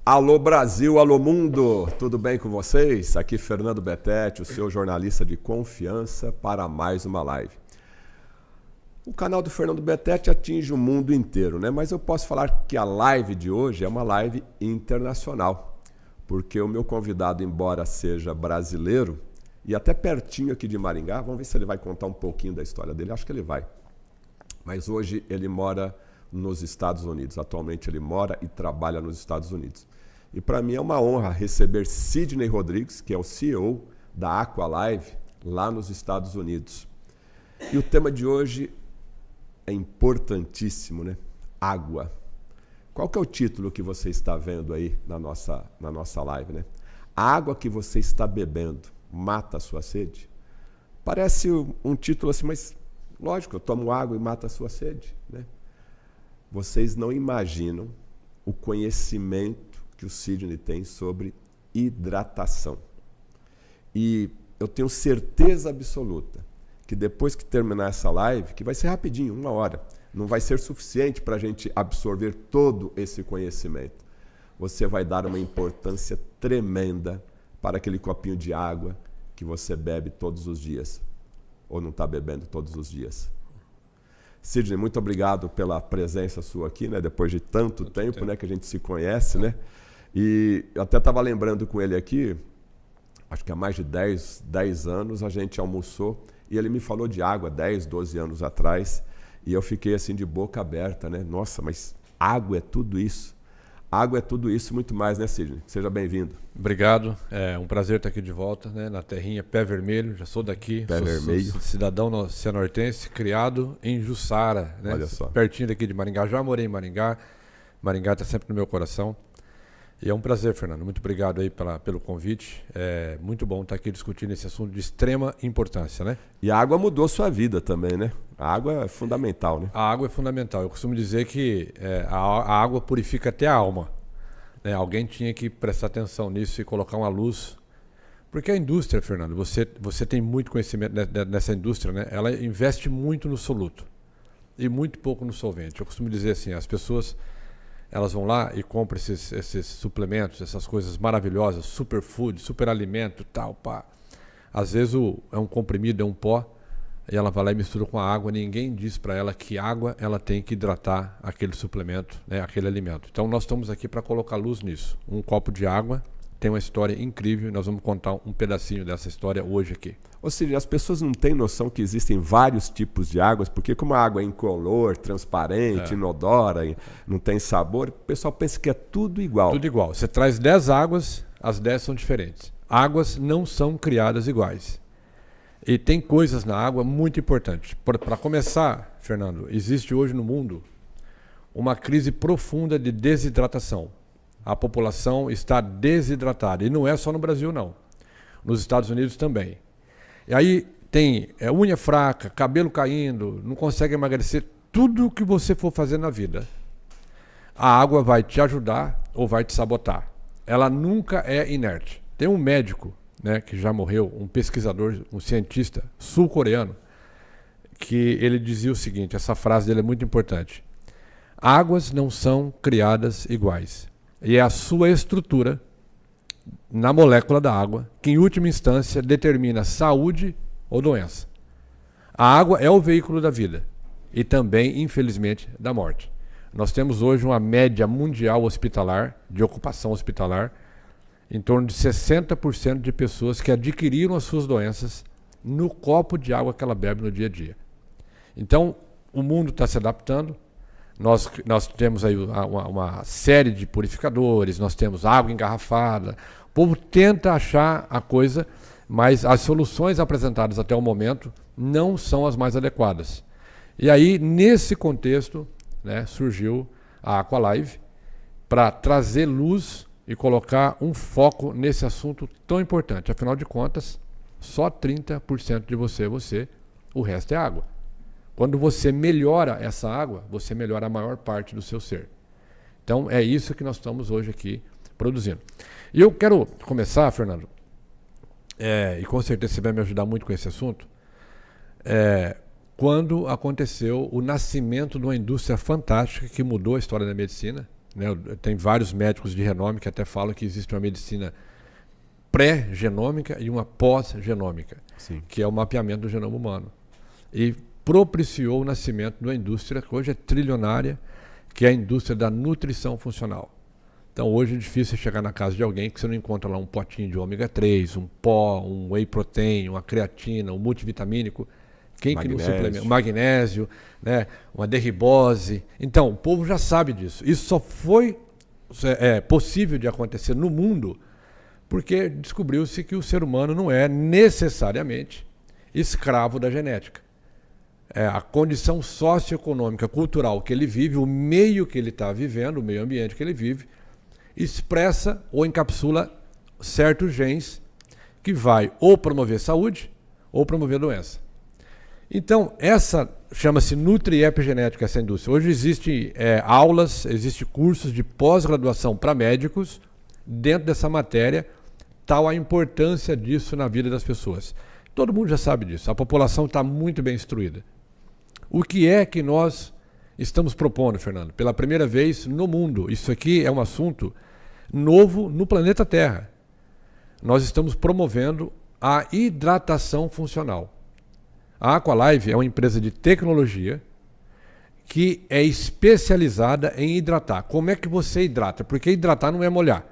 Alô Brasil, alô mundo, tudo bem com vocês? Aqui Fernando Betete, o seu jornalista de confiança para mais uma live. O canal do Fernando Betete atinge o mundo inteiro, né? Mas eu posso falar que a live de hoje é uma live internacional, porque o meu convidado, embora seja brasileiro e até pertinho aqui de Maringá, vamos ver se ele vai contar um pouquinho da história dele, acho que ele vai. Mas hoje ele mora nos Estados Unidos, atualmente ele mora e trabalha nos Estados Unidos. E para mim é uma honra receber Sidney Rodrigues, que é o CEO da Aqualive, lá nos Estados Unidos. E o tema de hoje é importantíssimo, né? Água. Qual que é o título que você está vendo aí na nossa live, né? A água que você está bebendo mata a sua sede? Parece um título assim, mas lógico, eu tomo água e mata a sua sede, né? Vocês não imaginam o conhecimento que o Sidney tem sobre hidratação. E eu tenho certeza absoluta que depois que terminar essa live, que vai ser rapidinho, 1 hora, não vai ser suficiente para a gente absorver todo esse conhecimento. Você vai dar uma importância tremenda para aquele copinho de água que você bebe todos os dias, ou não está bebendo todos os dias. Sidney, muito obrigado pela presença sua aqui, né? Depois de tanto tempo, né, que a gente se conhece, né? E eu até estava lembrando com ele aqui, acho que há mais de 10 anos a gente almoçou e ele me falou de água 10, 12 anos atrás e eu fiquei assim de boca aberta, né? Nossa, mas água é tudo isso. Água é tudo isso e muito mais, né, Sidney? Seja bem-vindo. Obrigado, é um prazer estar aqui de volta, né, na terrinha Pé Vermelho, já sou daqui, sou cidadão cianortense, criado em Jussara, né, olha só, pertinho daqui de Maringá, já morei em Maringá, Maringá está sempre no meu coração. E é um prazer, Fernando. Muito obrigado aí pelo convite. É muito bom estar aqui discutindo esse assunto de extrema importância, né? E a água mudou sua vida também, né? A água é fundamental, né? A água é fundamental. Eu costumo dizer que a água purifica até a alma, né? Alguém tinha que prestar atenção nisso e colocar uma luz. Porque a indústria, Fernando, você tem muito conhecimento nessa indústria, né? Ela investe muito no soluto e muito pouco no solvente. Eu costumo dizer assim, as pessoas elas vão lá e compram esses suplementos, essas coisas maravilhosas, superfood, superalimento, tal, pá. Às vezes é um comprimido, é um pó, e ela vai lá e mistura com a água. Ninguém diz para ela que água ela tem que hidratar aquele suplemento, né, aquele alimento. Então nós estamos aqui para colocar luz nisso. Um copo de água tem uma história incrível e nós vamos contar um pedacinho dessa história hoje aqui. Ou seja, as pessoas não têm noção que existem vários tipos de águas, porque como a água é incolor, transparente, inodora, não tem sabor, o pessoal pensa que é tudo igual. Tudo igual. Você traz 10 águas, as 10 são diferentes. Águas não são criadas iguais. E tem coisas na água muito importantes. Para começar, Fernando, existe hoje no mundo uma crise profunda de desidratação. A população está desidratada. E não é só no Brasil, não. Nos Estados Unidos também. E aí tem unha fraca, cabelo caindo, não consegue emagrecer. Tudo o que você for fazer na vida, a água vai te ajudar ou vai te sabotar. Ela nunca é inerte. Tem um médico, né, que já morreu, um pesquisador, um cientista sul-coreano, que ele dizia o seguinte, essa frase dele é muito importante. Águas não são criadas iguais. E é a sua estrutura na molécula da água que, em última instância, determina saúde ou doença. A água é o veículo da vida e também, infelizmente, da morte. Nós temos hoje uma média mundial hospitalar, de ocupação hospitalar, em torno de 60% de pessoas que adquiriram as suas doenças no copo de água que ela bebe no dia a dia. Então, o mundo está se adaptando. Nós temos aí uma série de purificadores, nós temos água engarrafada. O povo tenta achar a coisa, mas as soluções apresentadas até o momento não são as mais adequadas. E aí, nesse contexto, né, surgiu a Aqualive para trazer luz e colocar um foco nesse assunto tão importante. Afinal de contas, só 30% de você é você, o resto é água. Quando você melhora essa água, você melhora a maior parte do seu ser. Então, é isso que nós estamos hoje aqui produzindo. E eu quero começar, Fernando, e com certeza você vai me ajudar muito com esse assunto, quando aconteceu o nascimento de uma indústria fantástica que mudou a história da medicina, né? Tem vários médicos de renome que até falam que existe uma medicina pré-genômica e uma pós-genômica, que é o mapeamento do genoma humano. E propiciou o nascimento de uma indústria que hoje é trilionária, que é a indústria da nutrição funcional. Então hoje é difícil chegar na casa de alguém que você não encontra lá um potinho de ômega 3, um pó, um whey protein, uma creatina, um multivitamínico. Quem que não suplementa? Magnésio, né? Uma derribose. Então, o povo já sabe disso. Isso só foi possível de acontecer no mundo porque descobriu-se que o ser humano não é necessariamente escravo da genética. A condição socioeconômica, cultural que ele vive, o meio que ele está vivendo, o meio ambiente que ele vive, expressa ou encapsula certos genes que vai ou promover saúde ou promover doença. Então, essa chama-se Nutri-Epigenética, essa indústria. Hoje existem aulas, existem cursos de pós-graduação para médicos dentro dessa matéria, tal a importância disso na vida das pessoas. Todo mundo já sabe disso, a população está muito bem instruída. O que é que nós estamos propondo, Fernando? Pela primeira vez no mundo, isso aqui é um assunto novo no planeta Terra. Nós estamos promovendo a hidratação funcional. A Aqualive é uma empresa de tecnologia que é especializada em hidratar. Como é que você hidrata? Porque hidratar não é molhar.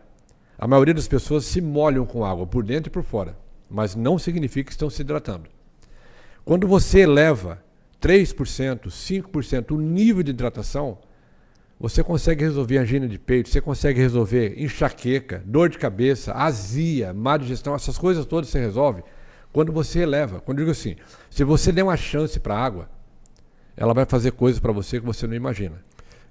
A maioria das pessoas se molham com água por dentro e por fora, mas não significa que estão se hidratando. Quando você eleva 3%, 5% o nível de hidratação, você consegue resolver angina de peito, você consegue resolver enxaqueca, dor de cabeça, azia, má digestão, essas coisas todas você resolve quando você eleva. Quando eu digo assim, se você der uma chance para a água, ela vai fazer coisas para você que você não imagina.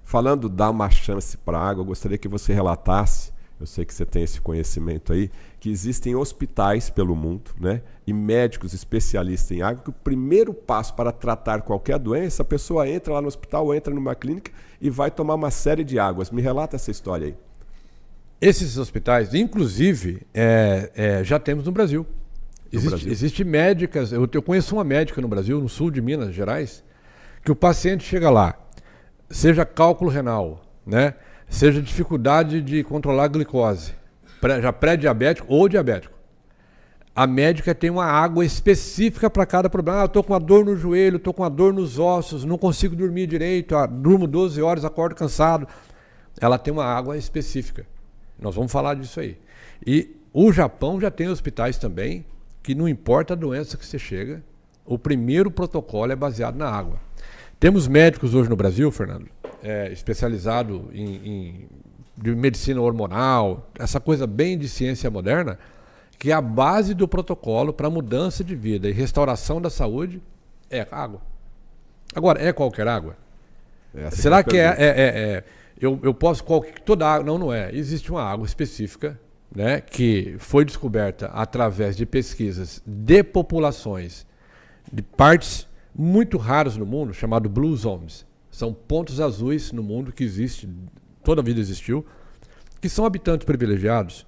Falando dar uma chance para a água, eu gostaria que você relatasse, eu sei que você tem esse conhecimento aí, que existem hospitais pelo mundo, né, e médicos especialistas em água, que o primeiro passo para tratar qualquer doença, a pessoa entra lá no hospital ou entra numa clínica e vai tomar uma série de águas. Me relata essa história aí. Esses hospitais, inclusive, já temos no Brasil. Existe médicas, eu conheço uma médica no Brasil, no sul de Minas Gerais, que o paciente chega lá, seja cálculo renal, né, seja dificuldade de controlar a glicose, já pré-diabético ou diabético. A médica tem uma água específica para cada problema. Eu estou com uma dor no joelho, estou com uma dor nos ossos, não consigo dormir direito, durmo 12 horas, acordo cansado. Ela tem uma água específica. Nós vamos falar disso aí. E o Japão já tem hospitais também, que não importa a doença que você chega, o primeiro protocolo é baseado na água. Temos médicos hoje no Brasil, Fernando, especializado de medicina hormonal, essa coisa bem de ciência moderna, que a base do protocolo para mudança de vida e restauração da saúde é água. Agora, é qualquer água? Será que eu posso toda água? Não é. Existe uma água específica, né, que foi descoberta através de pesquisas de populações de partes muito raras no mundo, chamado Blue Zones. São pontos azuis no mundo que existe, toda a vida existiu, que são habitantes privilegiados,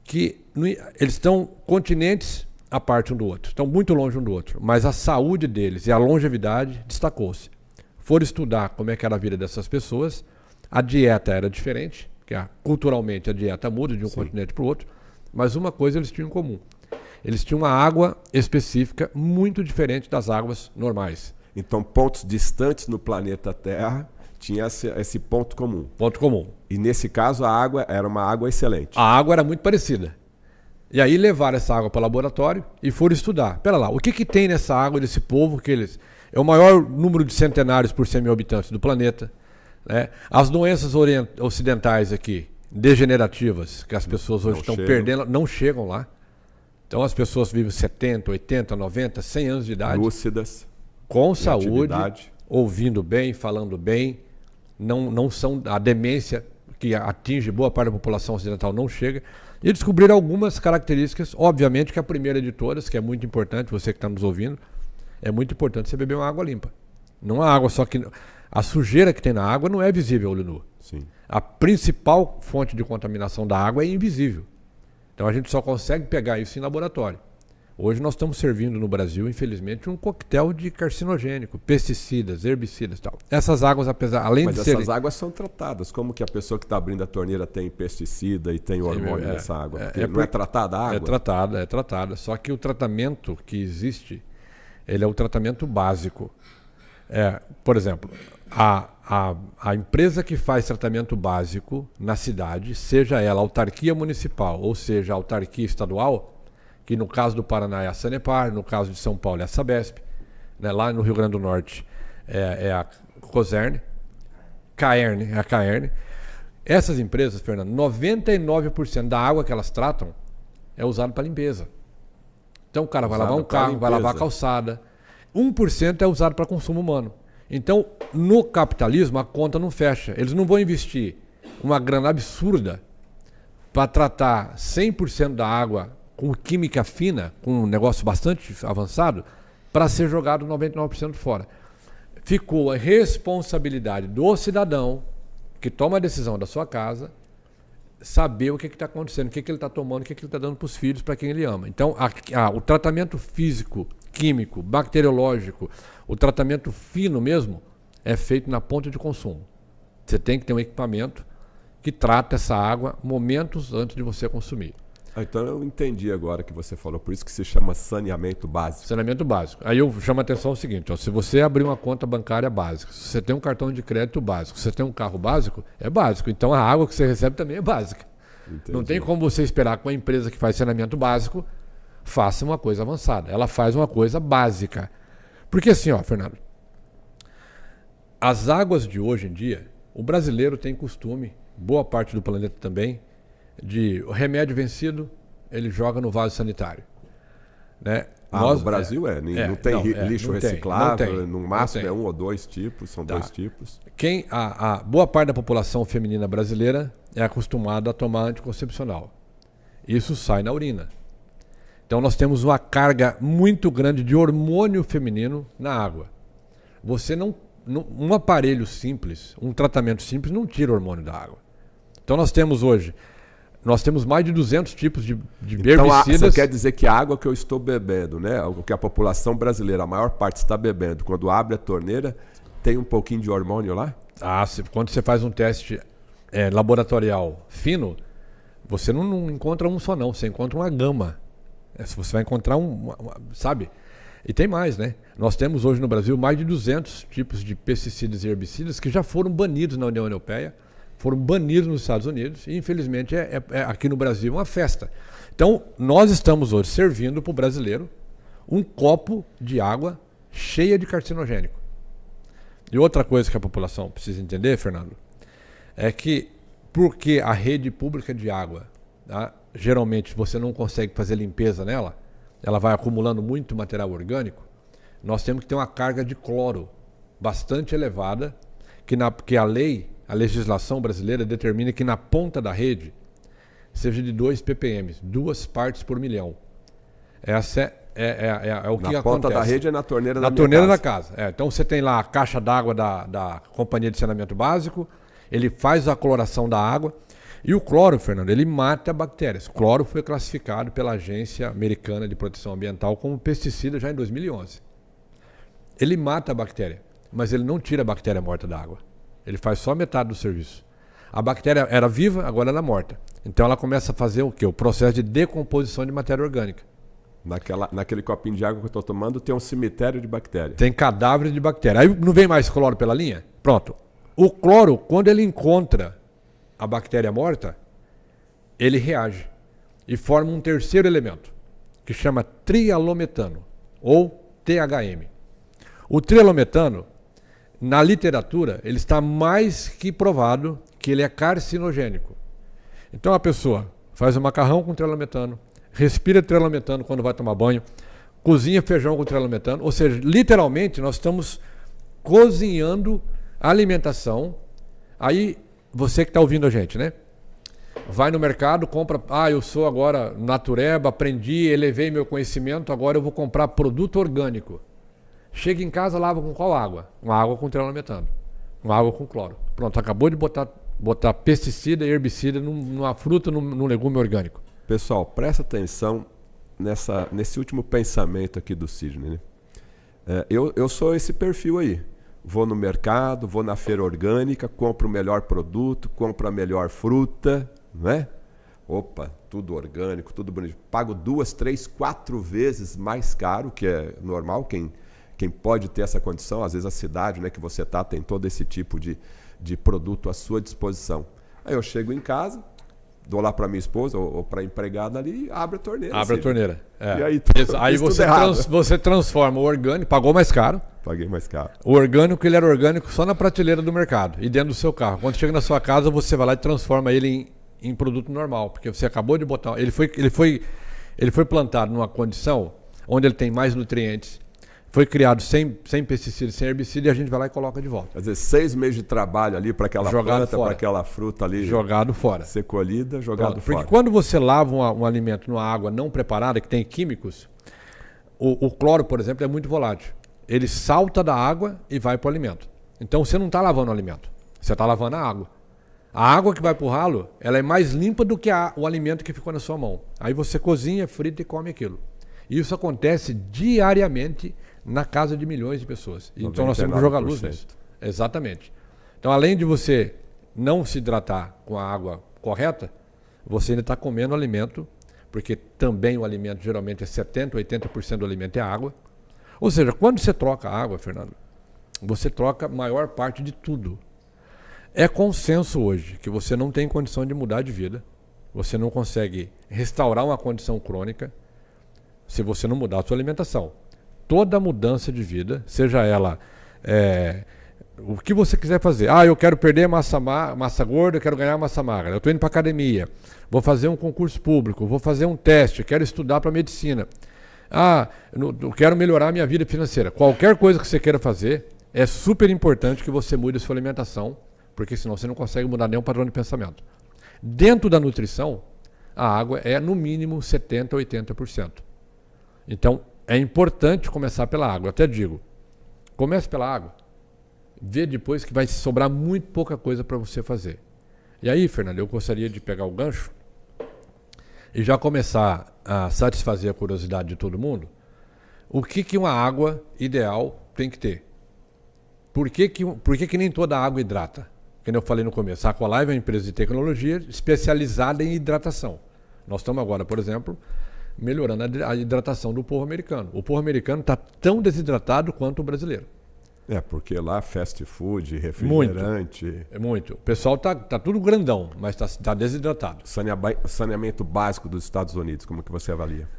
que eles estão continentes à parte um do outro, estão muito longe um do outro, mas a saúde deles e a longevidade destacou-se. Foram estudar como é que era a vida dessas pessoas, a dieta era diferente, porque culturalmente a dieta muda de um continente para o outro, mas uma coisa eles tinham em comum. Eles tinham uma água específica muito diferente das águas normais. Então, pontos distantes no planeta Terra tinha esse ponto comum. Ponto comum. E nesse caso a água era uma água excelente. A água era muito parecida. E aí levaram essa água para o laboratório e foram estudar. Pera lá, o que tem nessa água desse povo que eles... É o maior número de centenários por 100 mil habitantes do planeta, né? As doenças ocidentais aqui, degenerativas, que as pessoas hoje estão perdendo, não chegam lá. Então as pessoas vivem 70, 80, 90, 100 anos de idade. Lúcidas. Com saúde, ouvindo bem, falando bem. Não são a demência que atinge boa parte da população ocidental não chega. E descobriram algumas características, obviamente que a primeira de todas, que é muito importante, você que está nos ouvindo, é muito importante você beber uma água limpa. Não a água só que... A sujeira que tem na água não é visível ao olho nu. Sim. A principal fonte de contaminação da água é invisível. Então a gente só consegue pegar isso em laboratório. Hoje nós estamos servindo no Brasil, infelizmente, um coquetel de carcinogênico, pesticidas, herbicidas e tal. Essas águas, além Mas de essas serem... águas são tratadas. Como que a pessoa que está abrindo a torneira tem pesticida e tem hormônio nessa água? Porque não é tratada a água? É tratada. Só que o tratamento que existe, ele é o tratamento básico. Por exemplo, a empresa que faz tratamento básico na cidade, seja ela autarquia municipal ou seja autarquia estadual, que no caso do Paraná é a Sanepar, no caso de São Paulo é a Sabesp, né? Lá no Rio Grande do Norte é a Cosern, é a Caerne. Essas empresas, Fernando, 99% da água que elas tratam é usada para limpeza. Então o cara vai lavar um carro, vai lavar a calçada. 1% é usado para consumo humano. Então, no capitalismo, a conta não fecha. Eles não vão investir uma grana absurda para tratar 100% da água com química fina, com um negócio bastante avançado, para ser jogado 99% fora. Ficou a responsabilidade do cidadão que toma a decisão da sua casa saber o que está acontecendo, o que ele está tomando, o que ele está dando para os filhos, para quem ele ama. Então, o tratamento físico, químico, bacteriológico, o tratamento fino mesmo, é feito na ponta de consumo. Você tem que ter um equipamento que trata essa água momentos antes de você consumir. Então eu entendi agora que você falou, por isso que se chama saneamento básico. Saneamento básico. Aí eu chamo a atenção o seguinte, se você abrir uma conta bancária básica, se você tem um cartão de crédito básico, se você tem um carro básico, é básico. Então a água que você recebe também é básica. Entendi. Não tem como você esperar que uma empresa que faz saneamento básico faça uma coisa avançada. Ela faz uma coisa básica. Porque assim, Fernando, as águas de hoje em dia, o brasileiro tem costume, boa parte do planeta também, de o remédio vencido, ele joga no vaso sanitário. Né? No Brasil não tem lixo reciclável, no máximo é um ou dois tipos, são dois tipos. A boa parte da população feminina brasileira é acostumada a tomar anticoncepcional. Isso sai na urina. Então nós temos uma carga muito grande de hormônio feminino na água. Um aparelho simples, um tratamento simples não tira o hormônio da água. Então nós temos mais de 200 tipos de herbicidas. Então, você quer dizer que a água que eu estou bebendo, né, o que a população brasileira, a maior parte está bebendo, quando abre a torneira, tem um pouquinho de hormônio lá? Quando você faz um teste laboratorial fino, você não encontra um só não, você encontra uma gama. Você vai encontrar sabe? E tem mais, né? Nós temos hoje no Brasil mais de 200 tipos de pesticidas e herbicidas que já foram banidos na União Europeia, foram banidos nos Estados Unidos e, infelizmente, aqui no Brasil uma festa. Então, nós estamos hoje servindo para o brasileiro um copo de água cheia de carcinogênico. E outra coisa que a população precisa entender, Fernando, é que porque a rede pública de água, geralmente você não consegue fazer limpeza nela, ela vai acumulando muito material orgânico, nós temos que ter uma carga de cloro bastante elevada, que a legislação brasileira determina que na ponta da rede seja de 2 ppm, 2 partes por milhão. Essa é o que acontece. Na ponta da rede é na torneira da minha casa. Na torneira da casa. Então você tem lá a caixa d'água da Companhia de Saneamento Básico, ele faz a cloração da água. E o cloro, Fernando, ele mata bactérias. O cloro foi classificado pela Agência Americana de Proteção Ambiental como pesticida já em 2011. Ele mata a bactéria, mas ele não tira a bactéria morta da água. Ele faz só metade do serviço. A bactéria era viva, agora ela é morta. Então ela começa a fazer o quê? O processo de decomposição de matéria orgânica. Naquele copinho de água que eu estou tomando tem um cemitério de bactérias. Tem cadáveres de bactéria. Aí não vem mais cloro pela linha? Pronto. O cloro, quando ele encontra a bactéria morta, ele reage e forma um terceiro elemento, que chama trialometano, ou THM. O trialometano, na literatura, ele está mais que provado que ele é carcinogênico. Então a pessoa faz um macarrão com trialometano, respira trialometano quando vai tomar banho, cozinha feijão com trialometano, ou seja, literalmente nós estamos cozinhando a alimentação. Aí você que está ouvindo a gente, né? Vai no mercado, compra... eu sou agora natureba, aprendi, elevei meu conhecimento, agora eu vou comprar produto orgânico. Chega em casa, lava com qual água? Uma água com trialometano. Uma água com cloro. Pronto, acabou de botar pesticida e herbicida numa fruta, num legume orgânico. Pessoal, presta atenção nesse último pensamento aqui do Sidney, né? Eu sou esse perfil aí. Vou no mercado, vou na feira orgânica, compro o melhor produto, compro a melhor fruta, não é? Opa, tudo orgânico, tudo bonito. Pago 2, 3, 4 vezes mais caro, que é normal, quem pode ter essa condição. Às vezes a cidade, né, que você tem todo esse tipo de produto à sua disposição. Aí eu chego em casa, dou lá para minha esposa ou para a empregada ali e abre a torneira. Abre a torneira. E aí, aí você transforma o orgânico, pagou mais caro. Paguei mais caro. O orgânico, ele era orgânico só na prateleira do mercado e dentro do seu carro. Quando chega na sua casa, você vai lá e transforma ele em produto normal, porque você acabou de botar... Ele foi plantado numa condição onde ele tem mais nutrientes, foi criado sem pesticida, sem herbicida, e a gente vai lá e coloca de volta. Quer dizer, 6 meses de trabalho ali para aquela planta, para aquela fruta ali... Jogado fora. Ser colhida, jogado fora. Porque quando você lava um alimento numa água não preparada, que tem químicos, o cloro, por exemplo, é muito volátil. Ele salta da água e vai para o alimento. Então você não está lavando o alimento, você está lavando a água. A água que vai para o ralo, ela é mais limpa do que o alimento que ficou na sua mão. Aí você cozinha, frita e come aquilo. Isso acontece diariamente na casa de milhões de pessoas. Então nós temos que jogar luz nisso. Exatamente. Então, além de você não se hidratar com a água correta, você ainda está comendo alimento, porque também o alimento geralmente é 70%, 80% do alimento é água. Ou seja, quando você troca a água, Fernando, você troca a maior parte de tudo. É consenso hoje que você não tem condição de mudar de vida, você não consegue restaurar uma condição crônica se você não mudar a sua alimentação. Toda mudança de vida, seja ela o que você quiser fazer. Eu quero perder massa gorda, eu quero ganhar massa magra, eu estou indo para a academia, vou fazer um concurso público, vou fazer um teste, quero estudar para medicina. Eu quero melhorar a minha vida financeira. Qualquer coisa que você queira fazer, é super importante que você mude a sua alimentação, porque senão você não consegue mudar nenhum padrão de pensamento. Dentro da nutrição, a água é no mínimo 70% a 80%. Então, é importante começar pela água. Eu até digo, comece pela água, vê depois que vai sobrar muito pouca coisa para você fazer. E aí, Fernando, eu gostaria de pegar o gancho e já começar a satisfazer a curiosidade de todo mundo. O que uma água ideal tem que ter? Por que nem toda água hidrata? Como eu falei no começo, a Aqualive é uma empresa de tecnologia especializada em hidratação. Nós estamos agora, por exemplo, melhorando a hidratação do povo americano. O povo americano está tão desidratado quanto o brasileiro. Porque lá fast food, refrigerante... Muito. O pessoal tá tudo grandão, mas está desidratado. Saneamento básico dos Estados Unidos, como que você avalia?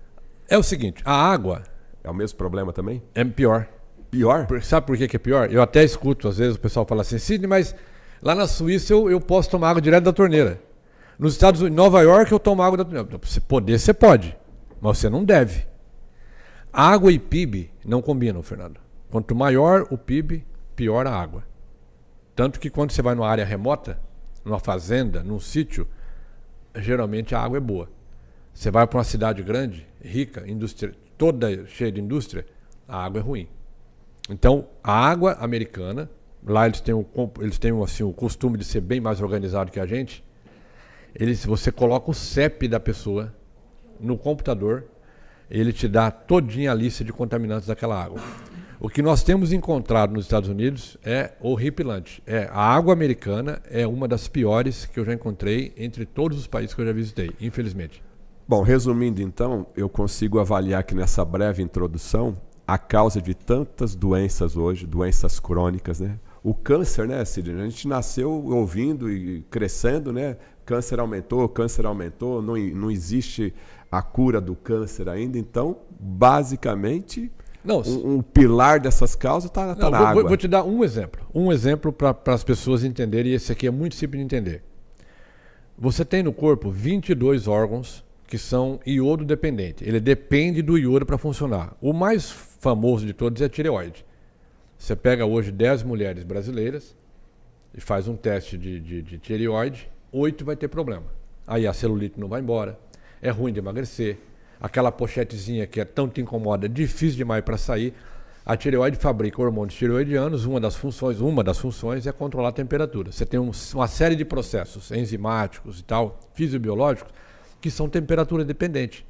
É o seguinte, a água... É o mesmo problema também? É pior. Pior? Sabe por que é pior? Eu até escuto, às vezes, o pessoal fala assim, Sidney, mas lá na Suíça eu posso tomar água direto da torneira. Nos Estados Unidos, em Nova York, eu tomo água da torneira. Você pode, mas você não deve. Água e PIB não combinam, Fernando. Quanto maior o PIB, pior a água. Tanto que quando você vai numa área remota, numa fazenda, num sítio, geralmente a água é boa. Você vai para uma cidade grande, rica, toda cheia de indústria, a água é ruim. Então, a água americana, lá eles têm assim, o costume de ser bem mais organizado que a gente. Você coloca o CEP da pessoa no computador, ele te dá todinha a lista de contaminantes daquela água. O que nós temos encontrado nos Estados Unidos é horripilante. A água americana é uma das piores que eu já encontrei entre todos os países que eu já visitei, infelizmente. Bom, resumindo então, eu consigo avaliar que nessa breve introdução a causa de tantas doenças hoje, doenças crônicas, né? O câncer, né, Sidney? A gente nasceu ouvindo e crescendo, né? Câncer aumentou, não existe a cura do câncer ainda. Então, basicamente, um pilar dessas causas está na água. Vou te dar um exemplo para as pessoas entenderem, e esse aqui é muito simples de entender. Você tem no corpo 22 órgãos que são iodo dependente. Ele depende do iodo para funcionar. O mais famoso de todos é a tireoide. Você pega hoje 10 mulheres brasileiras e faz um teste de tireoide, 8 vai ter problema. Aí a celulite não vai embora, é ruim de emagrecer, aquela pochetezinha que tanto te incomoda, difícil demais para sair. A tireoide fabrica hormônios tireoidianos, uma das funções é controlar a temperatura. Você tem uma série de processos enzimáticos e tal, fisiobiológicos, que são temperatura dependente.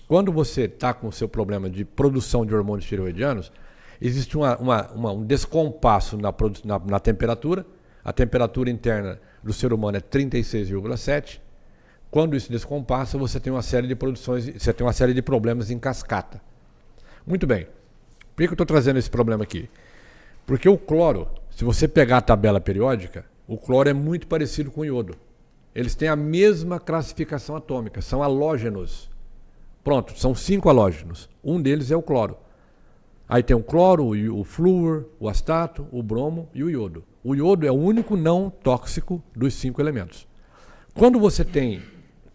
Quando você está com o seu problema de produção de hormônios tireoidianos, existe um descompasso na temperatura. A temperatura interna do ser humano é 36,7. Quando isso descompassa, você tem uma série de produções, você tem uma série de problemas em cascata. Muito bem. Por que eu estou trazendo esse problema aqui? Porque o cloro, se você pegar a tabela periódica, o cloro é muito parecido com o iodo. Eles têm a mesma classificação atômica, são halógenos. Pronto, são 5 halógenos. Um deles é o cloro. Aí tem o cloro, o flúor, o astato, o bromo e o iodo. O iodo é o único não tóxico dos 5 elementos. Quando você tem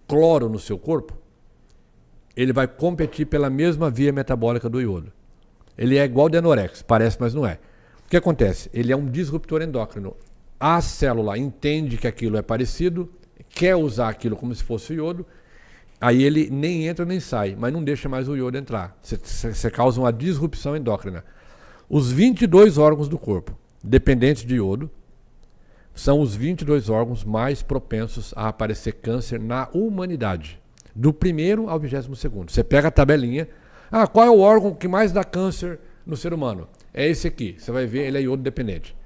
cloro no seu corpo, ele vai competir pela mesma via metabólica do iodo. Ele é igual ao Denorex, parece, mas não é. O que acontece? Ele é um disruptor endócrino. A célula entende que aquilo é parecido, quer usar aquilo como se fosse o iodo, aí ele nem entra nem sai, mas não deixa mais o iodo entrar. Você causa uma disrupção endócrina. Os 22 órgãos do corpo, dependentes de iodo, são os 22 órgãos mais propensos a aparecer câncer na humanidade. Do primeiro ao 22º. Você pega a tabelinha. Qual é o órgão que mais dá câncer no ser humano? É esse aqui. Você vai ver, ele é iodo dependente.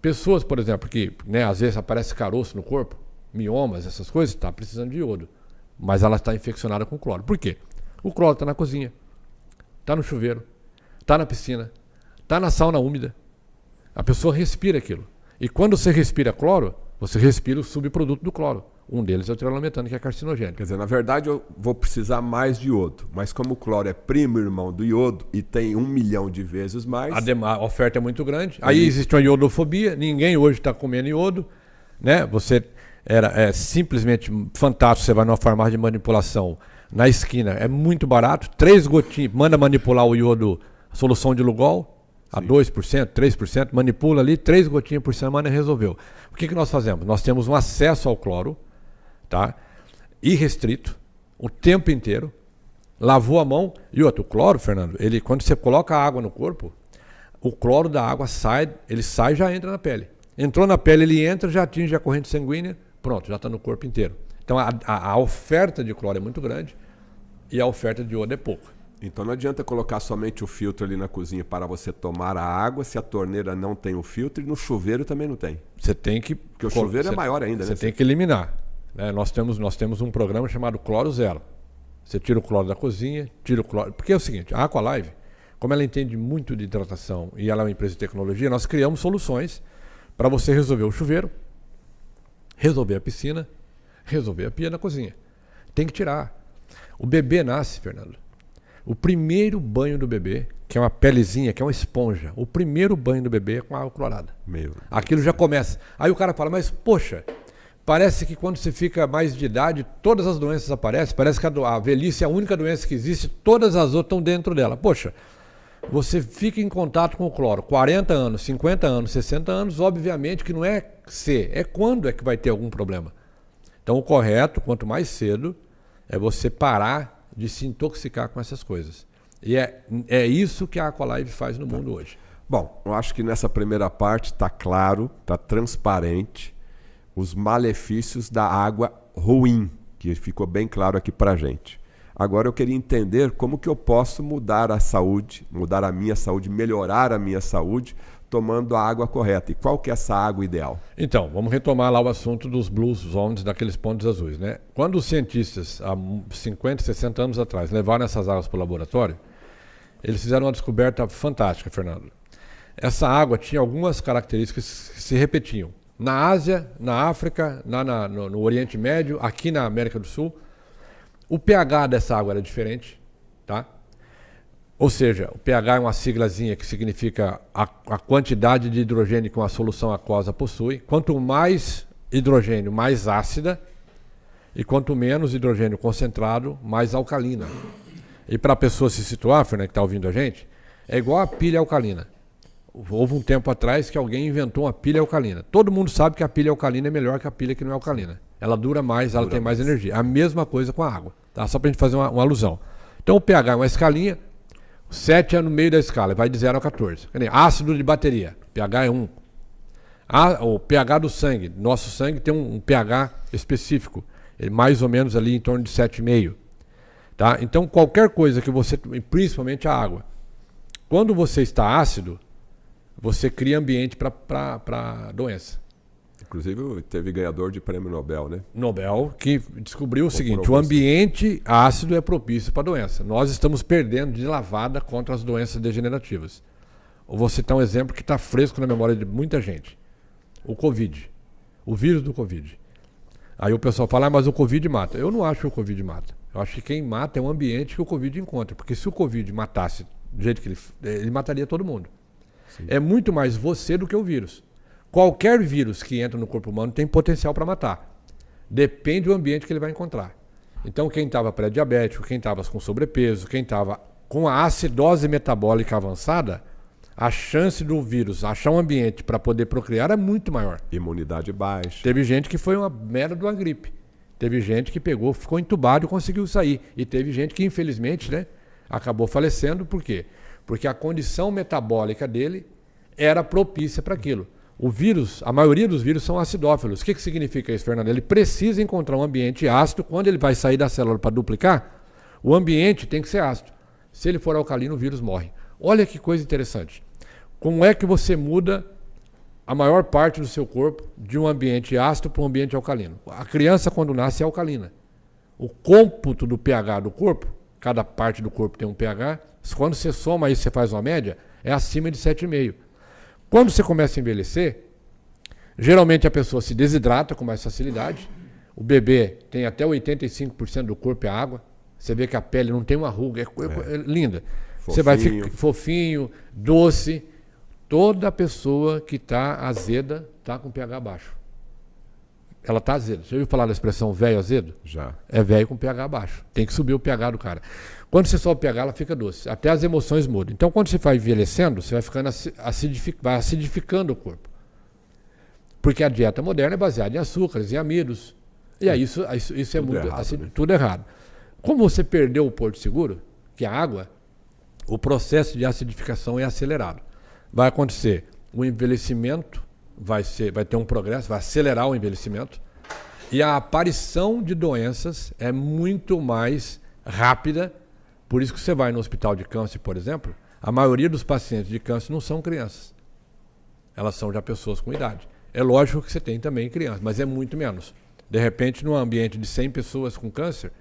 Pessoas, por exemplo, que às vezes aparece caroço no corpo, miomas, essas coisas, está precisando de iodo. Mas ela está infeccionada com cloro. Por quê? O cloro está na cozinha, está no chuveiro, está na piscina, está na sauna úmida. A pessoa respira aquilo. E quando você respira cloro, você respira o subproduto do cloro. Um deles é o triolometano, que é carcinogênico. Quer dizer, na verdade eu vou precisar mais de iodo. Mas como o cloro é primo irmão do iodo e tem 1 milhão de vezes mais... A oferta é muito grande. Aí existe uma iodofobia. Ninguém hoje está comendo iodo. Né? Você é simplesmente fantástico. Você vai numa farmácia de manipulação na esquina. É muito barato. 3 gotinhas. Manda manipular o iodo, a solução de Lugol. A 2%, 3%, manipula ali, 3 gotinhas por semana e resolveu. O que nós fazemos? Nós temos um acesso ao cloro, tá? Irrestrito, o tempo inteiro, lavou a mão. E outro, o cloro, Fernando, quando você coloca a água no corpo, o cloro da água sai, ele sai e já entra na pele. Entrou na pele, ele entra, já atinge a corrente sanguínea, pronto, já está no corpo inteiro. Então a oferta de cloro é muito grande e a oferta de iodo é pouca. Então não adianta colocar somente o filtro ali na cozinha para você tomar a água se a torneira não tem o filtro e no chuveiro também não tem. Você tem que... Porque o chuveiro é maior ainda, né? Você tem que eliminar. Nós temos um programa chamado Cloro Zero. Você tira o cloro da cozinha, tira o cloro... Porque é o seguinte, a Aqualive, como ela entende muito de hidratação e ela é uma empresa de tecnologia, nós criamos soluções para você resolver o chuveiro, resolver a piscina, resolver a pia na cozinha. Tem que tirar. O bebê nasce, Fernando. O primeiro banho do bebê, que é uma pelezinha, que é uma esponja, o primeiro banho do bebê é com água clorada. Aquilo já começa. Aí o cara fala, mas poxa, parece que quando você fica mais de idade, todas as doenças aparecem, parece que a velhice é a única doença que existe, todas as outras estão dentro dela. Poxa, você fica em contato com o cloro, 40 anos, 50 anos, 60 anos, obviamente que não é se, é quando é que vai ter algum problema. Então o correto, quanto mais cedo, é você parar de se intoxicar com essas coisas. E é isso que a Aqualive faz no mundo hoje. Bom, eu acho que nessa primeira parte está claro, está transparente os malefícios da água ruim, que ficou bem claro aqui para a gente. Agora eu queria entender como que eu posso mudar a saúde, mudar a minha saúde, melhorar a minha saúde, tomando a água correta. E qual que é essa água ideal? Então, vamos retomar lá o assunto dos blue zones, daqueles pontos azuis, né? Quando os cientistas, há 50, 60 anos atrás, levaram essas águas para o laboratório, eles fizeram uma descoberta fantástica, Fernando. Essa água tinha algumas características que se repetiam. Na Ásia, na África, no Oriente Médio, aqui na América do Sul, o pH dessa água era diferente, tá? Ou seja, o pH é uma siglazinha que significa a quantidade de hidrogênio que uma solução aquosa possui. Quanto mais hidrogênio, mais ácida. E quanto menos hidrogênio concentrado, mais alcalina. E para a pessoa se situar, Fernando, que está ouvindo a gente, é igual a pilha alcalina. Houve um tempo atrás que alguém inventou uma pilha alcalina. Todo mundo sabe que a pilha alcalina é melhor que a pilha que não é alcalina. Ela dura mais, ela tem mais energia. A mesma coisa com a água. Tá? Só para a gente fazer uma alusão. Então o pH é uma escalinha. 7 é no meio da escala, vai de 0 a 14. Ácido de bateria, pH é 1. O pH do sangue, nosso sangue tem um pH específico, mais ou menos ali em torno de 7,5. Tá? Então, qualquer coisa que você, principalmente a água, quando você está ácido, você cria ambiente para doença. Inclusive, teve ganhador de prêmio Nobel, né? Nobel, que descobriu o seguinte: o ambiente ácido é propício para doença. Nós estamos perdendo de lavada contra as doenças degenerativas. Eu vou citar um exemplo que está fresco na memória de muita gente. O Covid. O vírus do Covid. Aí o pessoal fala, mas o Covid mata. Eu não acho que o Covid mata. Eu acho que quem mata é o ambiente que o Covid encontra. Porque se o Covid matasse do jeito que ele mataria todo mundo. Sim. É muito mais você do que o vírus. Qualquer vírus que entra no corpo humano tem potencial para matar. Depende do ambiente que ele vai encontrar. Então, quem estava pré-diabético, quem estava com sobrepeso, quem estava com a acidose metabólica avançada, a chance do vírus achar um ambiente para poder procriar é muito maior. Imunidade baixa. Teve gente que foi uma merda de uma gripe. Teve gente que pegou, ficou entubado e conseguiu sair. E teve gente que, infelizmente, né, acabou falecendo. Por quê? Porque a condição metabólica dele era propícia para aquilo. O vírus, a maioria dos vírus são acidófilos. O que significa isso, Fernando? Ele precisa encontrar um ambiente ácido. Quando ele vai sair da célula para duplicar, o ambiente tem que ser ácido. Se ele for alcalino, o vírus morre. Olha que coisa interessante. Como é que você muda a maior parte do seu corpo de um ambiente ácido para um ambiente alcalino? A criança, quando nasce, é alcalina. O cômputo do pH do corpo, cada parte do corpo tem um pH, quando você soma isso, você faz uma média, é acima de 7,5. Quando você começa a envelhecer, geralmente a pessoa se desidrata com mais facilidade. O bebê tem até 85% do corpo é água. Você vê que a pele não tem uma ruga, é linda. Fofinho. Você vai ficar fofinho, doce. Toda pessoa que está azeda está com pH baixo. Ela está azeda. Você já ouviu falar da expressão velho azedo? Já. É velho com pH baixo. Tem que subir o pH do cara. Quando você sobe o pH, ela fica doce. Até as emoções mudam. Então, quando você vai envelhecendo, você vai ficando vai acidificando o corpo. Porque a dieta moderna é baseada em açúcares, em amidos. E aí isso é muito errado, né? Tudo errado. Como você perdeu o porto seguro, que é a água, o processo de acidificação é acelerado. Vai acontecer o envelhecimento, vai ter um progresso, vai acelerar o envelhecimento, e a aparição de doenças é muito mais rápida. Por isso que você vai no hospital de câncer, por exemplo, a maioria dos pacientes de câncer não são crianças. Elas são já pessoas com idade. É lógico que você tem também crianças, mas é muito menos. De repente, num ambiente de 100 pessoas com câncer,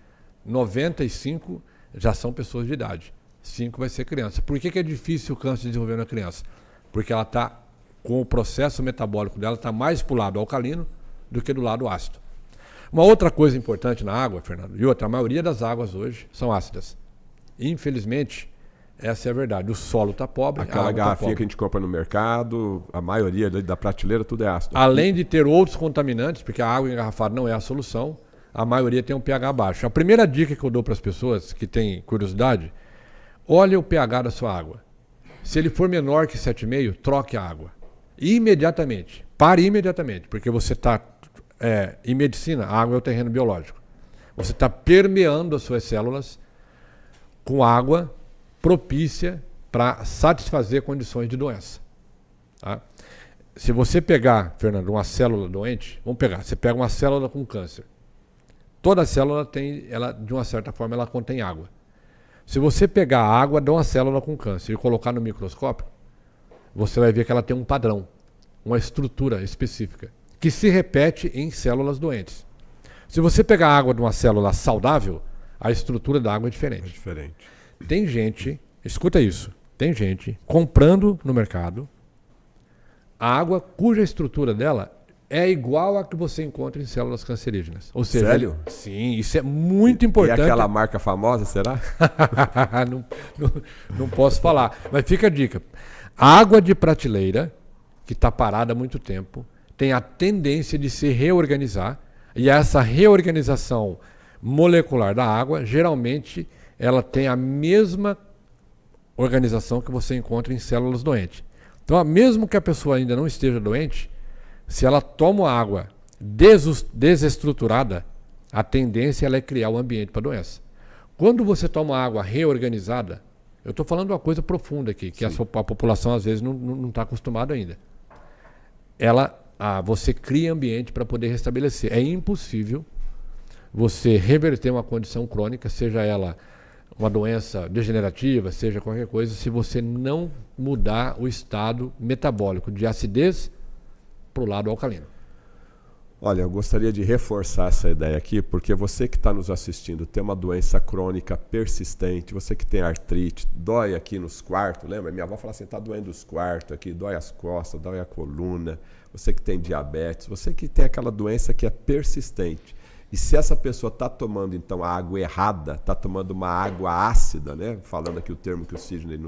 95 já são pessoas de idade. 5 vai ser criança. Por que é difícil o câncer desenvolver na criança? Porque ela está, com o processo metabólico dela, está mais para o lado alcalino do que do lado ácido. Uma outra coisa importante na água, Fernando, e outra, a maioria das águas hoje são ácidas. Infelizmente, essa é a verdade. O solo está pobre. Aquela garrafinha que a gente compra no mercado, a maioria da prateleira, tudo é ácido. Além de ter outros contaminantes, porque a água engarrafada não é a solução, a maioria tem um pH baixo. A primeira dica que eu dou para as pessoas que têm curiosidade: olha o pH da sua água. Se ele for menor que 7,5, troque a água. Imediatamente. Pare imediatamente, porque você está... em medicina, a água é o terreno biológico. Você está permeando as suas células com água propícia para satisfazer condições de doença. Tá? Se você pegar, Fernando, uma célula doente, você pega uma célula com câncer. Toda célula de uma certa forma, ela contém água. Se você pegar a água de uma célula com câncer e colocar no microscópio, você vai ver que ela tem um padrão, uma estrutura específica, que se repete em células doentes. Se você pegar a água de uma célula saudável, a estrutura da água é diferente. É diferente. Tem gente, escuta isso, tem gente comprando no mercado a água cuja estrutura dela é igual a que você encontra em células cancerígenas. Ou seja, sério? Sim, isso é muito importante. E aquela marca famosa, será? não posso falar, mas fica a dica. A água de prateleira, que está parada há muito tempo, tem a tendência de se reorganizar, e essa reorganização molecular da água, geralmente, ela tem a mesma organização que você encontra em células doentes. Então, mesmo que a pessoa ainda não esteja doente, se ela toma água desestruturada, a tendência é criar um ambiente para a doença. Quando você toma água reorganizada, eu estou falando uma coisa profunda aqui, que a população às vezes não está acostumada ainda. Você cria ambiente para poder restabelecer. É impossível você reverter uma condição crônica, seja ela uma doença degenerativa, seja qualquer coisa, se você não mudar o estado metabólico de acidez para o lado alcalino. Olha, eu gostaria de reforçar essa ideia aqui, porque você que está nos assistindo tem uma doença crônica persistente, você que tem artrite, dói aqui nos quartos, lembra? Minha avó fala assim, está doendo os quartos aqui, dói as costas, dói a coluna, você que tem diabetes, você que tem aquela doença que é persistente. E se essa pessoa está tomando, então, a água errada, está tomando uma água ácida, né? Falando aqui o termo que o Sidney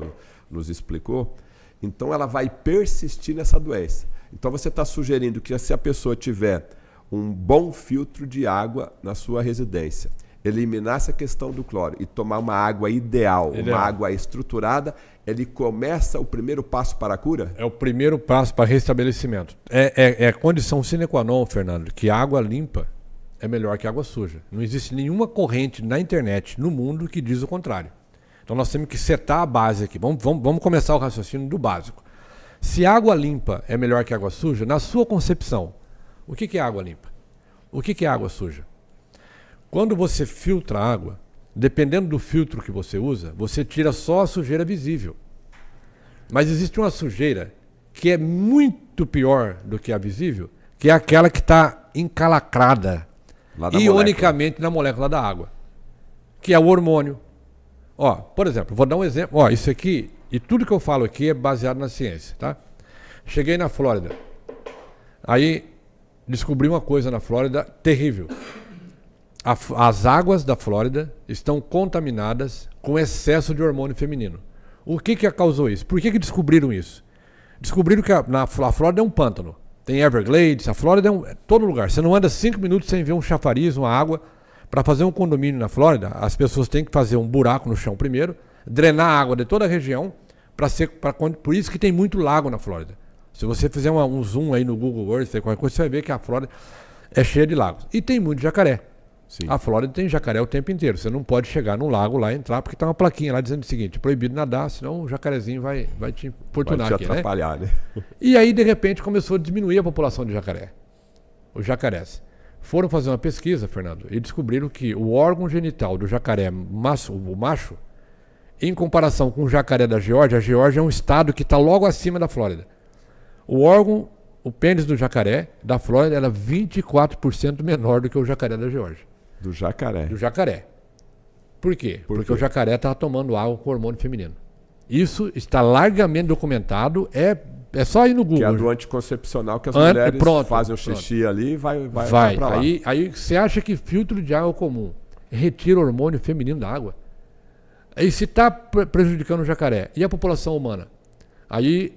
nos explicou, então ela vai persistir nessa doença. Então você está sugerindo que se a pessoa tiver um bom filtro de água na sua residência, eliminar essa questão do cloro e tomar uma água ideal, uma água estruturada, ele começa o primeiro passo para a cura? É o primeiro passo para restabelecimento. É condição sine qua non, Fernando, que água limpa é melhor que água suja. Não existe nenhuma corrente na internet, no mundo, que diz o contrário. Então nós temos que setar a base aqui. Vamos começar o raciocínio do básico. Se água limpa é melhor que água suja, na sua concepção, o que é água limpa? O que é água suja? Quando você filtra a água, dependendo do filtro que você usa, você tira só a sujeira visível. Mas existe uma sujeira que é muito pior do que a visível, que é aquela que está encalacrada ionicamente na molécula da água, que é o hormônio. Ó, por exemplo, vou dar um exemplo. Ó, isso aqui, e tudo que eu falo aqui é baseado na ciência, tá? Cheguei na Flórida. Aí descobri uma coisa na Flórida terrível. As águas da Flórida estão contaminadas com excesso de hormônio feminino. O que causou isso? Por que descobriram isso? Descobriram que a Flórida é um pântano. Tem Everglades, a Flórida é todo lugar. Você não anda 5 minutos sem ver um chafariz, uma água. Para fazer um condomínio na Flórida, as pessoas têm que fazer um buraco no chão primeiro, drenar a água de toda a região, por isso que tem muito lago na Flórida. Se você fizer um zoom aí no Google Earth, qualquer coisa, você vai ver que a Flórida é cheia de lagos. E tem muito jacaré. Sim. A Flórida tem jacaré o tempo inteiro. Você não pode chegar no lago lá e entrar, porque tem uma plaquinha lá dizendo o seguinte: proibido nadar, senão o jacarezinho vai te importunar aqui, atrapalhar, né? E aí, de repente, começou a diminuir a população de jacaré. Os jacarés. Foram fazer uma pesquisa, Fernando, e descobriram que o órgão genital do jacaré, o macho, em comparação com o jacaré da Geórgia, a Geórgia é um estado que está logo acima da Flórida. O pênis do jacaré da Flórida era 24% menor do que o jacaré da Geórgia. Do jacaré? Do jacaré. Por quê? Porque o jacaré estava tomando água com hormônio feminino. Isso está largamente documentado, é só ir no Google. Que é do anticoncepcional, que as mulheres fazem o xixi ali e vai pra lá. Aí você acha que filtro de água comum retira o hormônio feminino da água? Aí se está prejudicando o jacaré e a população humana? Aí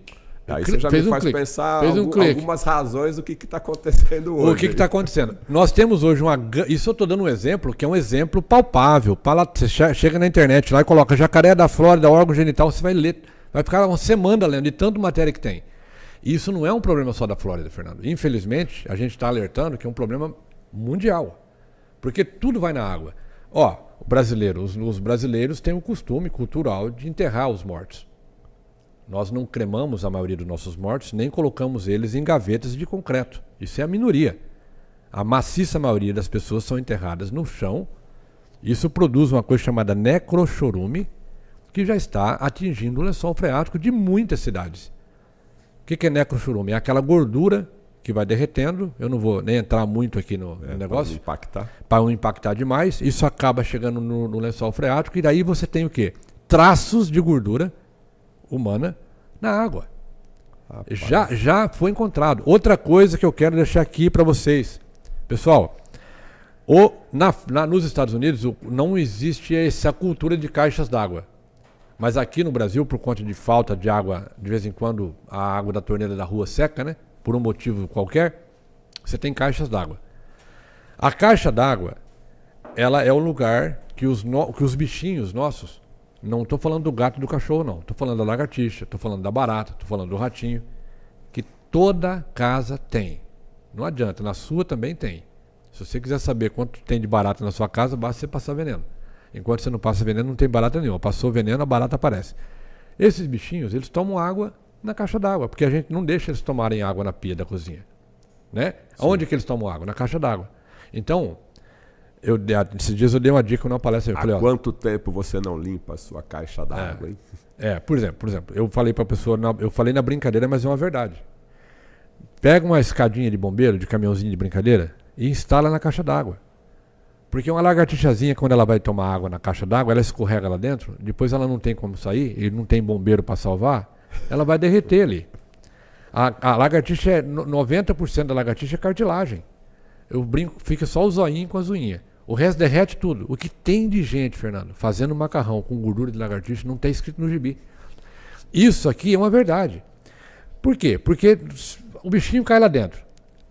você já me faz pensar algumas razões do que está acontecendo hoje. O que está acontecendo? Nós temos hoje isso eu estou dando um exemplo, que é um exemplo palpável. Você chega na internet lá e coloca jacaré da Flórida, órgão genital, você vai ler. Vai ficar uma semana lendo de tanto matéria que tem. E isso não é um problema só da Flórida, Fernando. Infelizmente, a gente está alertando que é um problema mundial. Porque tudo vai na água. Ó, os brasileiros têm o costume cultural de enterrar os mortos. Nós não cremamos a maioria dos nossos mortos, nem colocamos eles em gavetas de concreto. Isso é a minoria. A maciça maioria das pessoas são enterradas no chão. Isso produz uma coisa chamada necrochorume, que já está atingindo o lençol freático de muitas cidades. O que é necrochorume? É aquela gordura que vai derretendo. Eu não vou nem entrar muito aqui no negócio. Para não impactar demais. Isso acaba chegando no lençol freático e daí você tem o quê? Traços de gordura humana na água. Já foi encontrado. Outra coisa que eu quero deixar aqui para vocês. Pessoal, nos Estados Unidos não existe essa cultura de caixas d'água. Mas aqui no Brasil, por conta de falta de água, de vez em quando a água da torneira da rua seca, né? Por um motivo qualquer, você tem caixas d'água. A caixa d'água, ela é o lugar que os bichinhos nossos, não estou falando do gato e do cachorro não, estou falando da lagartixa, estou falando da barata, estou falando do ratinho, que toda casa tem. Não adianta, na sua também tem. Se você quiser saber quanto tem de barata na sua casa, basta você passar veneno. Enquanto você não passa veneno, não tem barata nenhuma. Passou veneno, a barata aparece. Esses bichinhos, eles tomam água na caixa d'água, porque a gente não deixa eles tomarem água na pia da cozinha. Né? Onde que eles tomam água? Na caixa d'água. Então, Esses dias eu dei uma dica numa palestra. Há quanto tempo você não limpa a sua caixa d'água, hein? Por exemplo, eu falei para a pessoa, eu falei na brincadeira, mas é uma verdade. Pega uma escadinha de bombeiro, de caminhãozinho de brincadeira, e instala na caixa d'água. Porque uma lagartixazinha, quando ela vai tomar água na caixa d'água, ela escorrega lá dentro, depois ela não tem como sair, e não tem bombeiro para salvar, ela vai derreter ali. A lagartixa, 90% da lagartixa é cartilagem. Eu brinco, fica só o zoinho com as unhinhas. O resto derrete tudo. O que tem de gente, Fernando, fazendo macarrão com gordura de lagartixa não está escrito no gibi. Isso aqui é uma verdade. Por quê? Porque o bichinho cai lá dentro.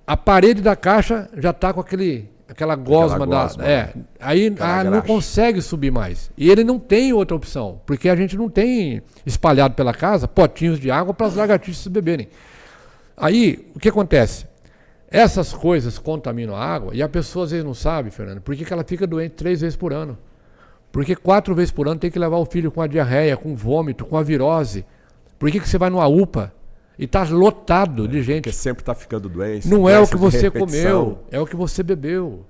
A parede da caixa já está com aquela gosma. Aí não consegue subir mais. E ele não tem outra opção, porque a gente não tem espalhado pela casa potinhos de água para as lagartixas beberem. Aí, o que acontece? Essas coisas contaminam a água e a pessoa às vezes não sabe, Fernando, por que ela fica doente 3 vezes por ano. Porque 4 vezes por ano tem que levar o filho com a diarreia, com vômito, com a virose. Por que você vai numa UPA e está lotado de gente? Porque sempre está ficando doente. Não é o que você comeu, é o que você bebeu.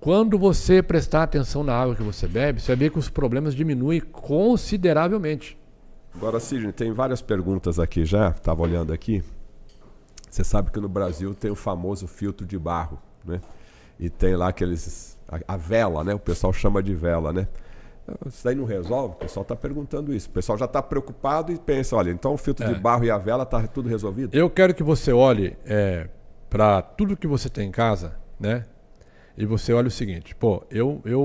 Quando você prestar atenção na água que você bebe, você vai ver que os problemas diminuem consideravelmente. Agora, Sidney, tem várias perguntas aqui já, estava olhando aqui. Você sabe que no Brasil tem o famoso filtro de barro, né? E tem lá a vela, né? O pessoal chama de vela, né? Isso daí não resolve? O pessoal está perguntando isso. O pessoal já está preocupado e pensa, olha, então o filtro de barro e a vela está tudo resolvido? Eu quero que você olhe para tudo que você tem em casa, né? E você olha o seguinte,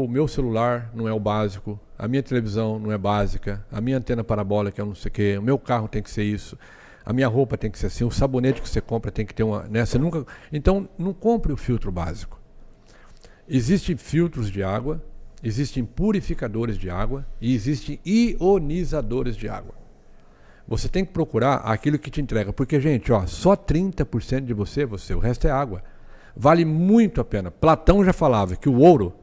meu celular não é o básico, a minha televisão não é básica, a minha antena parabólica é não sei o quê, o meu carro tem que ser isso. A minha roupa tem que ser assim, o sabonete que você compra tem que ter uma... Né? Você nunca... Então, não compre o filtro básico. Existem filtros de água, existem purificadores de água e existem ionizadores de água. Você tem que procurar aquilo que te entrega. Porque, gente, só 30% de você, o resto é água. Vale muito a pena. Platão já falava que o ouro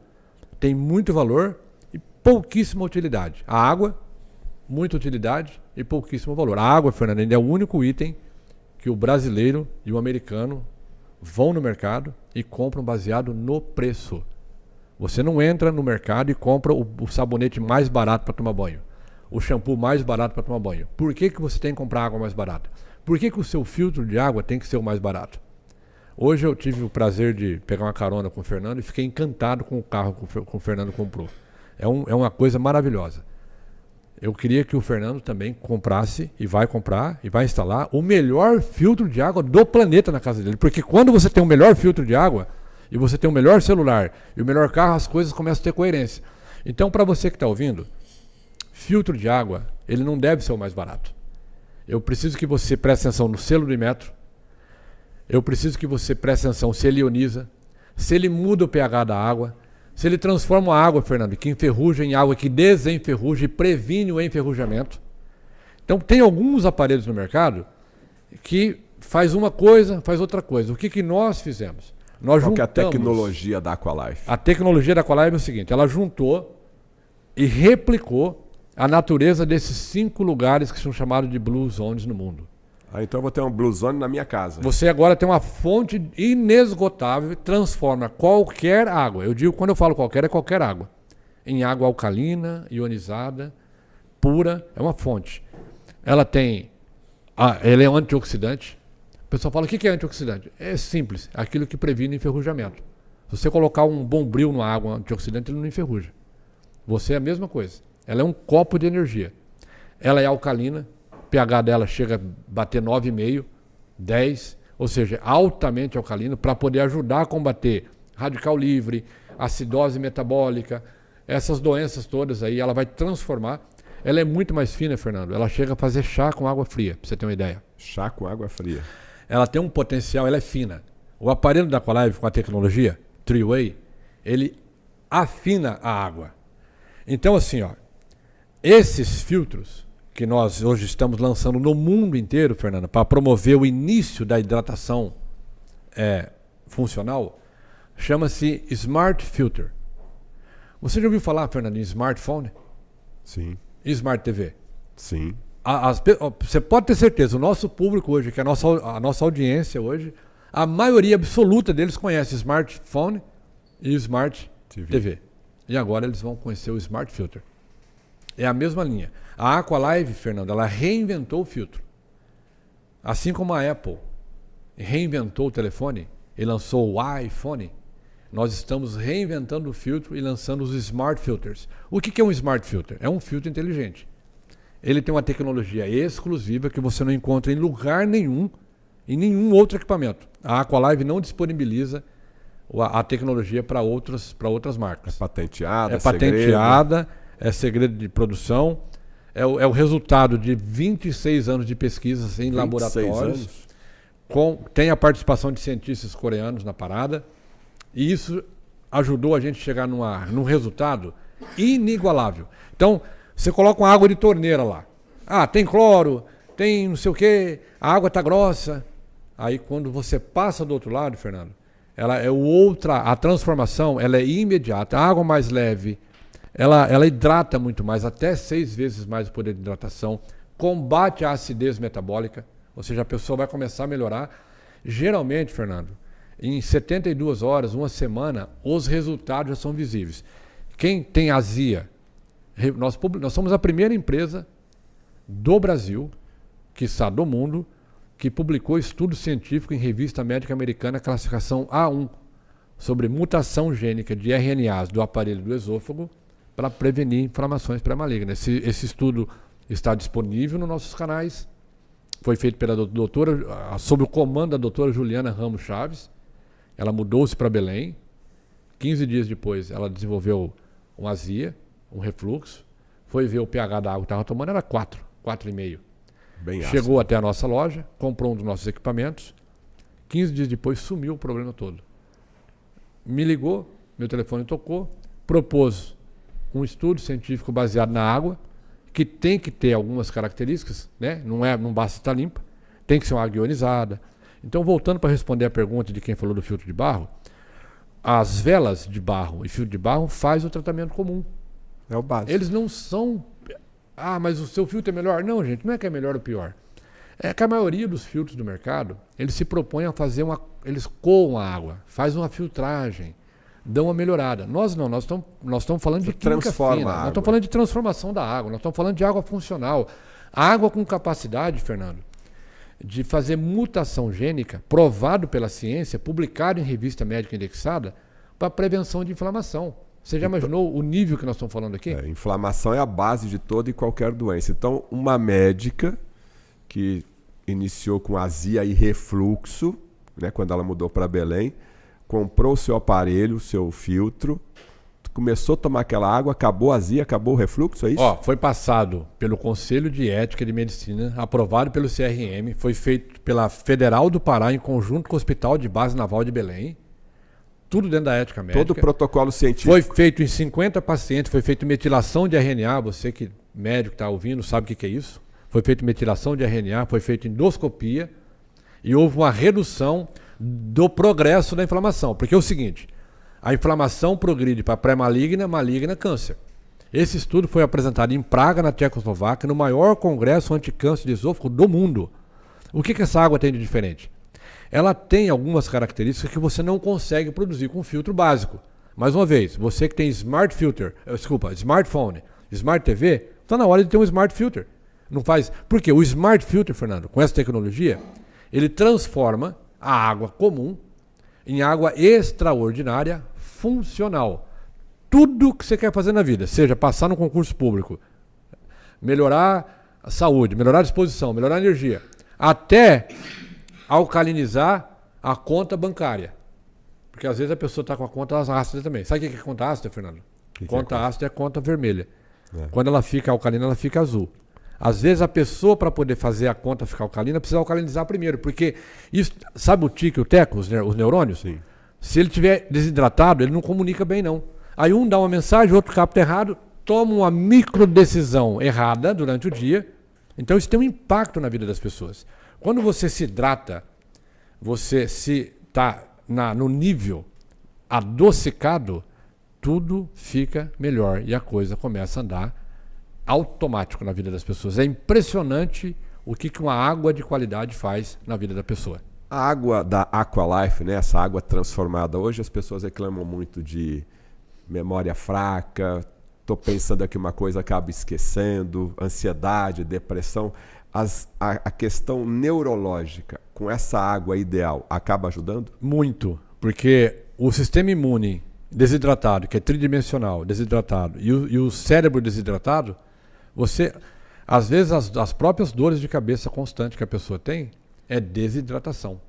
tem muito valor e pouquíssima utilidade. A água, muita utilidade e pouquíssimo valor. A água, Fernando, ainda é o único item que o brasileiro e o americano vão no mercado e compram baseado no preço. Você não entra no mercado e compra o sabonete mais barato para tomar banho, o shampoo mais barato para tomar banho. Por que você tem que comprar água mais barata? Por que o seu filtro de água tem que ser o mais barato? Hoje eu tive o prazer de pegar uma carona com o Fernando e fiquei encantado com o carro que o Fernando comprou. É uma coisa maravilhosa. Eu queria que o Fernando também comprasse e vai comprar e vai instalar o melhor filtro de água do planeta na casa dele. Porque quando você tem o melhor filtro de água e você tem o melhor celular e o melhor carro, as coisas começam a ter coerência. Então, para você que está ouvindo, filtro de água, ele não deve ser o mais barato. Eu preciso que você preste atenção no selo do Inmetro. Eu preciso que você preste atenção se ele ioniza, se ele muda o pH da água, se ele transforma a água, Fernando, que enferruja em água que desenferruja e previne o enferrujamento. Então, tem alguns aparelhos no mercado que faz uma coisa, faz outra coisa. O que nós fizemos? Qual que é a tecnologia da Aqualife? A tecnologia da Aqualife é o seguinte, ela juntou e replicou a natureza desses 5 lugares que são chamados de Blue Zones no mundo. Então eu vou ter uma Blue Zone na minha casa. Você agora tem uma fonte inesgotável e transforma qualquer água. Eu digo, quando eu falo qualquer, é qualquer água. Em água alcalina, ionizada, pura, é uma fonte. Ela é um antioxidante. O pessoal fala, o que é antioxidante? É simples, é aquilo que previne enferrujamento. Se você colocar um Bombril na água antioxidante, ele não enferruja. Você é a mesma coisa. Ela é um copo de energia. Ela é alcalina. O pH dela chega a bater 9,5, 10, ou seja, altamente alcalino, para poder ajudar a combater radical livre, acidose metabólica, essas doenças todas aí, ela vai transformar. Ela é muito mais fina, Fernando. Ela chega a fazer chá com água fria, para você ter uma ideia. Chá com água fria. Ela tem um potencial, ela é fina. O aparelho da Aqualife com a tecnologia Three-Way, ele afina a água. Então, assim, esses filtros que nós hoje estamos lançando no mundo inteiro, Fernando, para promover o início da hidratação funcional, chama-se Smart Filter. Você já ouviu falar, Fernando, em smartphone? Sim. E Smart TV? Sim. Você pode ter certeza, o nosso público hoje, que é a nossa audiência hoje, a maioria absoluta deles conhece smartphone e Smart TV. E agora eles vão conhecer o Smart Filter. É a mesma linha. A Aqualive, Fernando, ela reinventou o filtro. Assim como a Apple reinventou o telefone e lançou o iPhone, nós estamos reinventando o filtro e lançando os Smart Filters. O que é um Smart Filter? É um filtro inteligente. Ele tem uma tecnologia exclusiva que você não encontra em lugar nenhum, em nenhum outro equipamento. A Aqualive não disponibiliza a tecnologia para outras marcas. É patenteada, é patenteada, é segredo de produção, é o resultado de 26 anos de pesquisas em laboratórios. Tem a participação de cientistas coreanos na parada, e isso ajudou a gente a chegar num resultado inigualável. Então, você coloca uma água de torneira lá. Ah, tem cloro, tem não sei o quê, a água está grossa. Aí quando você passa do outro lado, Fernando, a transformação ela é imediata. A água mais leve, ela hidrata muito mais, até 6 vezes mais o poder de hidratação, combate a acidez metabólica, ou seja, a pessoa vai começar a melhorar. Geralmente, Fernando, em 72 horas, uma semana, os resultados já são visíveis. Quem tem azia, nós somos a primeira empresa do Brasil, quiçá do mundo, que publicou estudo científico em revista médica americana, classificação A1, sobre mutação gênica de RNAs do aparelho do esôfago para prevenir inflamações pré-malignas. Esse estudo está disponível nos nossos canais. Foi feito pela doutora, sob o comando da doutora Juliana Ramos Chaves. Ela mudou-se para Belém. 15 dias depois, ela desenvolveu uma azia, um refluxo. Foi ver o pH da água que estava tomando, era 4,5. Chegou até a nossa loja, comprou um dos nossos equipamentos. 15 dias depois, sumiu o problema todo. Me ligou, meu telefone tocou, propôs um estudo científico baseado na água, que tem que ter algumas características, né? Não basta estar limpa, tem que ser uma água ionizada. Então, voltando para responder a pergunta de quem falou do filtro de barro, as velas de barro e filtro de barro faz o tratamento comum. É o básico. Eles não são... Ah, mas o seu filtro é melhor? Não, gente, não é que é melhor ou pior. É que a maioria dos filtros do mercado, eles se propõem a fazer eles coam a água, fazem uma filtragem, dão uma melhorada. Nós não, nós estamos falando de química fina, nós estamos falando de transformação da água, nós estamos falando de água funcional. A água com capacidade, Fernando, de fazer mutação gênica, provado pela ciência, publicado em revista médica indexada, para prevenção de inflamação. Você já imaginou o nível que nós estamos falando aqui? Inflamação é a base de toda e qualquer doença. Então, uma médica que iniciou com azia e refluxo, né, quando ela mudou para Belém, comprou o seu aparelho, o seu filtro, começou a tomar aquela água, acabou a azia, acabou o refluxo, é isso? Foi passado pelo Conselho de Ética de Medicina, aprovado pelo CRM, foi feito pela Federal do Pará em conjunto com o Hospital de Base Naval de Belém. Tudo dentro da ética médica. Todo o protocolo científico. Foi feito em 50 pacientes, foi feita metilação de RNA, você que médico está ouvindo sabe o que é isso. Foi feita metilação de RNA, foi feita endoscopia e houve uma redução do progresso da inflamação. Porque é o seguinte, a inflamação progride para pré-maligna, maligna, câncer. Esse estudo foi apresentado em Praga, na Tchecoslováquia, no maior congresso anticâncer de esôfago do mundo. O que essa água tem de diferente? Ela tem algumas características que você não consegue produzir com filtro básico. Mais uma vez, você que tem smartphone, Smart TV, está na hora de ter um Smart Filter. Não faz... Por quê? O Smart Filter, Fernando, com essa tecnologia, ele transforma a água comum em água extraordinária funcional. Tudo que você quer fazer na vida, seja passar no concurso público, melhorar a saúde, melhorar a disposição, melhorar a energia, até alcalinizar a conta bancária. Porque às vezes a pessoa está com a conta ácida também. Sabe o que é conta ácida, Fernando? Conta ácida é conta vermelha. Quando ela fica alcalina, ela fica azul. Às vezes a pessoa, para poder fazer a conta ficar alcalina, precisa alcalinizar primeiro. Porque isso, sabe o tique e o teco, os neurônios? Sim. Se ele estiver desidratado, ele não comunica bem, não. Aí um dá uma mensagem, o outro capta errado, toma uma microdecisão errada durante o dia. Então isso tem um impacto na vida das pessoas. Quando você se hidrata, você se está no nível adocicado, tudo fica melhor e a coisa começa a andar automático na vida das pessoas. É impressionante o que uma água de qualidade faz na vida da pessoa. A água da Aqualife, né, essa água transformada, hoje as pessoas reclamam muito de memória fraca, estou pensando aqui uma coisa, acabo esquecendo, ansiedade, depressão. A questão neurológica com essa água ideal acaba ajudando? Muito, porque o sistema imune desidratado, que é tridimensional, desidratado, e o cérebro desidratado, às vezes as próprias dores de cabeça constantes que a pessoa tem é desidratação.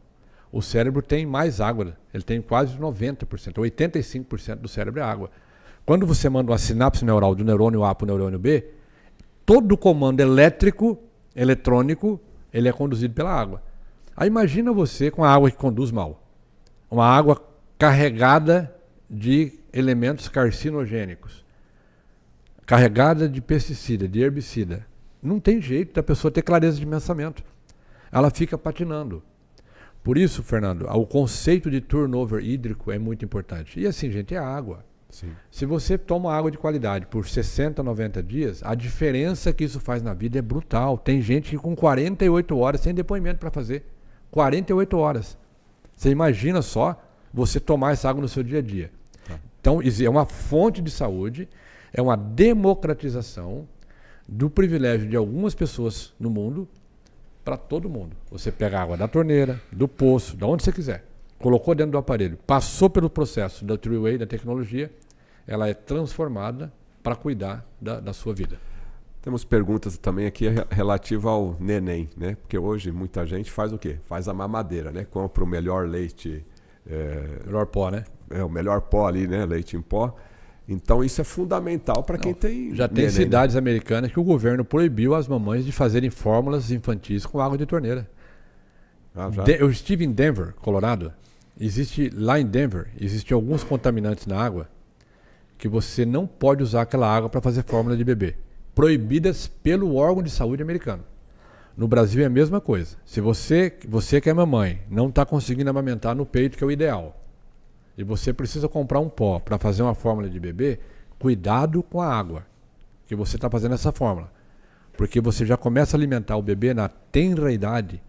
O cérebro tem mais água, ele tem quase 90%, 85% do cérebro é água. Quando você manda uma sinapse neural do neurônio A para o neurônio B, todo o comando elétrico, eletrônico, ele é conduzido pela água. Aí imagina você com a água que conduz mal. Uma água carregada de elementos carcinogênicos, carregada de pesticida, de herbicida. Não tem jeito da pessoa ter clareza de pensamento. Ela fica patinando. Por isso, Fernando, o conceito de turnover hídrico é muito importante. E assim, gente, é água. Sim. Se você toma água de qualidade por 60, 90 dias, a diferença que isso faz na vida é brutal. Tem gente que com 48 horas tem depoimento para fazer. 48 horas. Você imagina só você tomar essa água no seu dia a dia. Então, é uma fonte de saúde, é uma democratização do privilégio de algumas pessoas no mundo para todo mundo. Você pega a água da torneira, do poço, de onde você quiser, colocou dentro do aparelho, passou pelo processo da three-way, da tecnologia, ela é transformada para cuidar da sua vida. Temos perguntas também aqui relativas ao neném, né? Porque hoje muita gente faz o quê? Faz a mamadeira, né? Compra o melhor leite... melhor pó, né? O melhor pó ali, né? Leite em pó. Então isso é fundamental para quem tem já tem neném, cidades né? americanas que o governo proibiu as mamães de fazerem fórmulas infantis com água de torneira. Eu estive em Denver, Colorado. Lá em Denver, existem alguns contaminantes na água que você não pode usar aquela água para fazer fórmula de bebê. Proibidas pelo órgão de saúde americano. No Brasil é a mesma coisa. Se você que é mamãe, não está conseguindo amamentar no peito, que é o ideal, e você precisa comprar um pó para fazer uma fórmula de bebê, cuidado com a água que você está fazendo essa fórmula. Porque você já começa a alimentar o bebê na tenra idade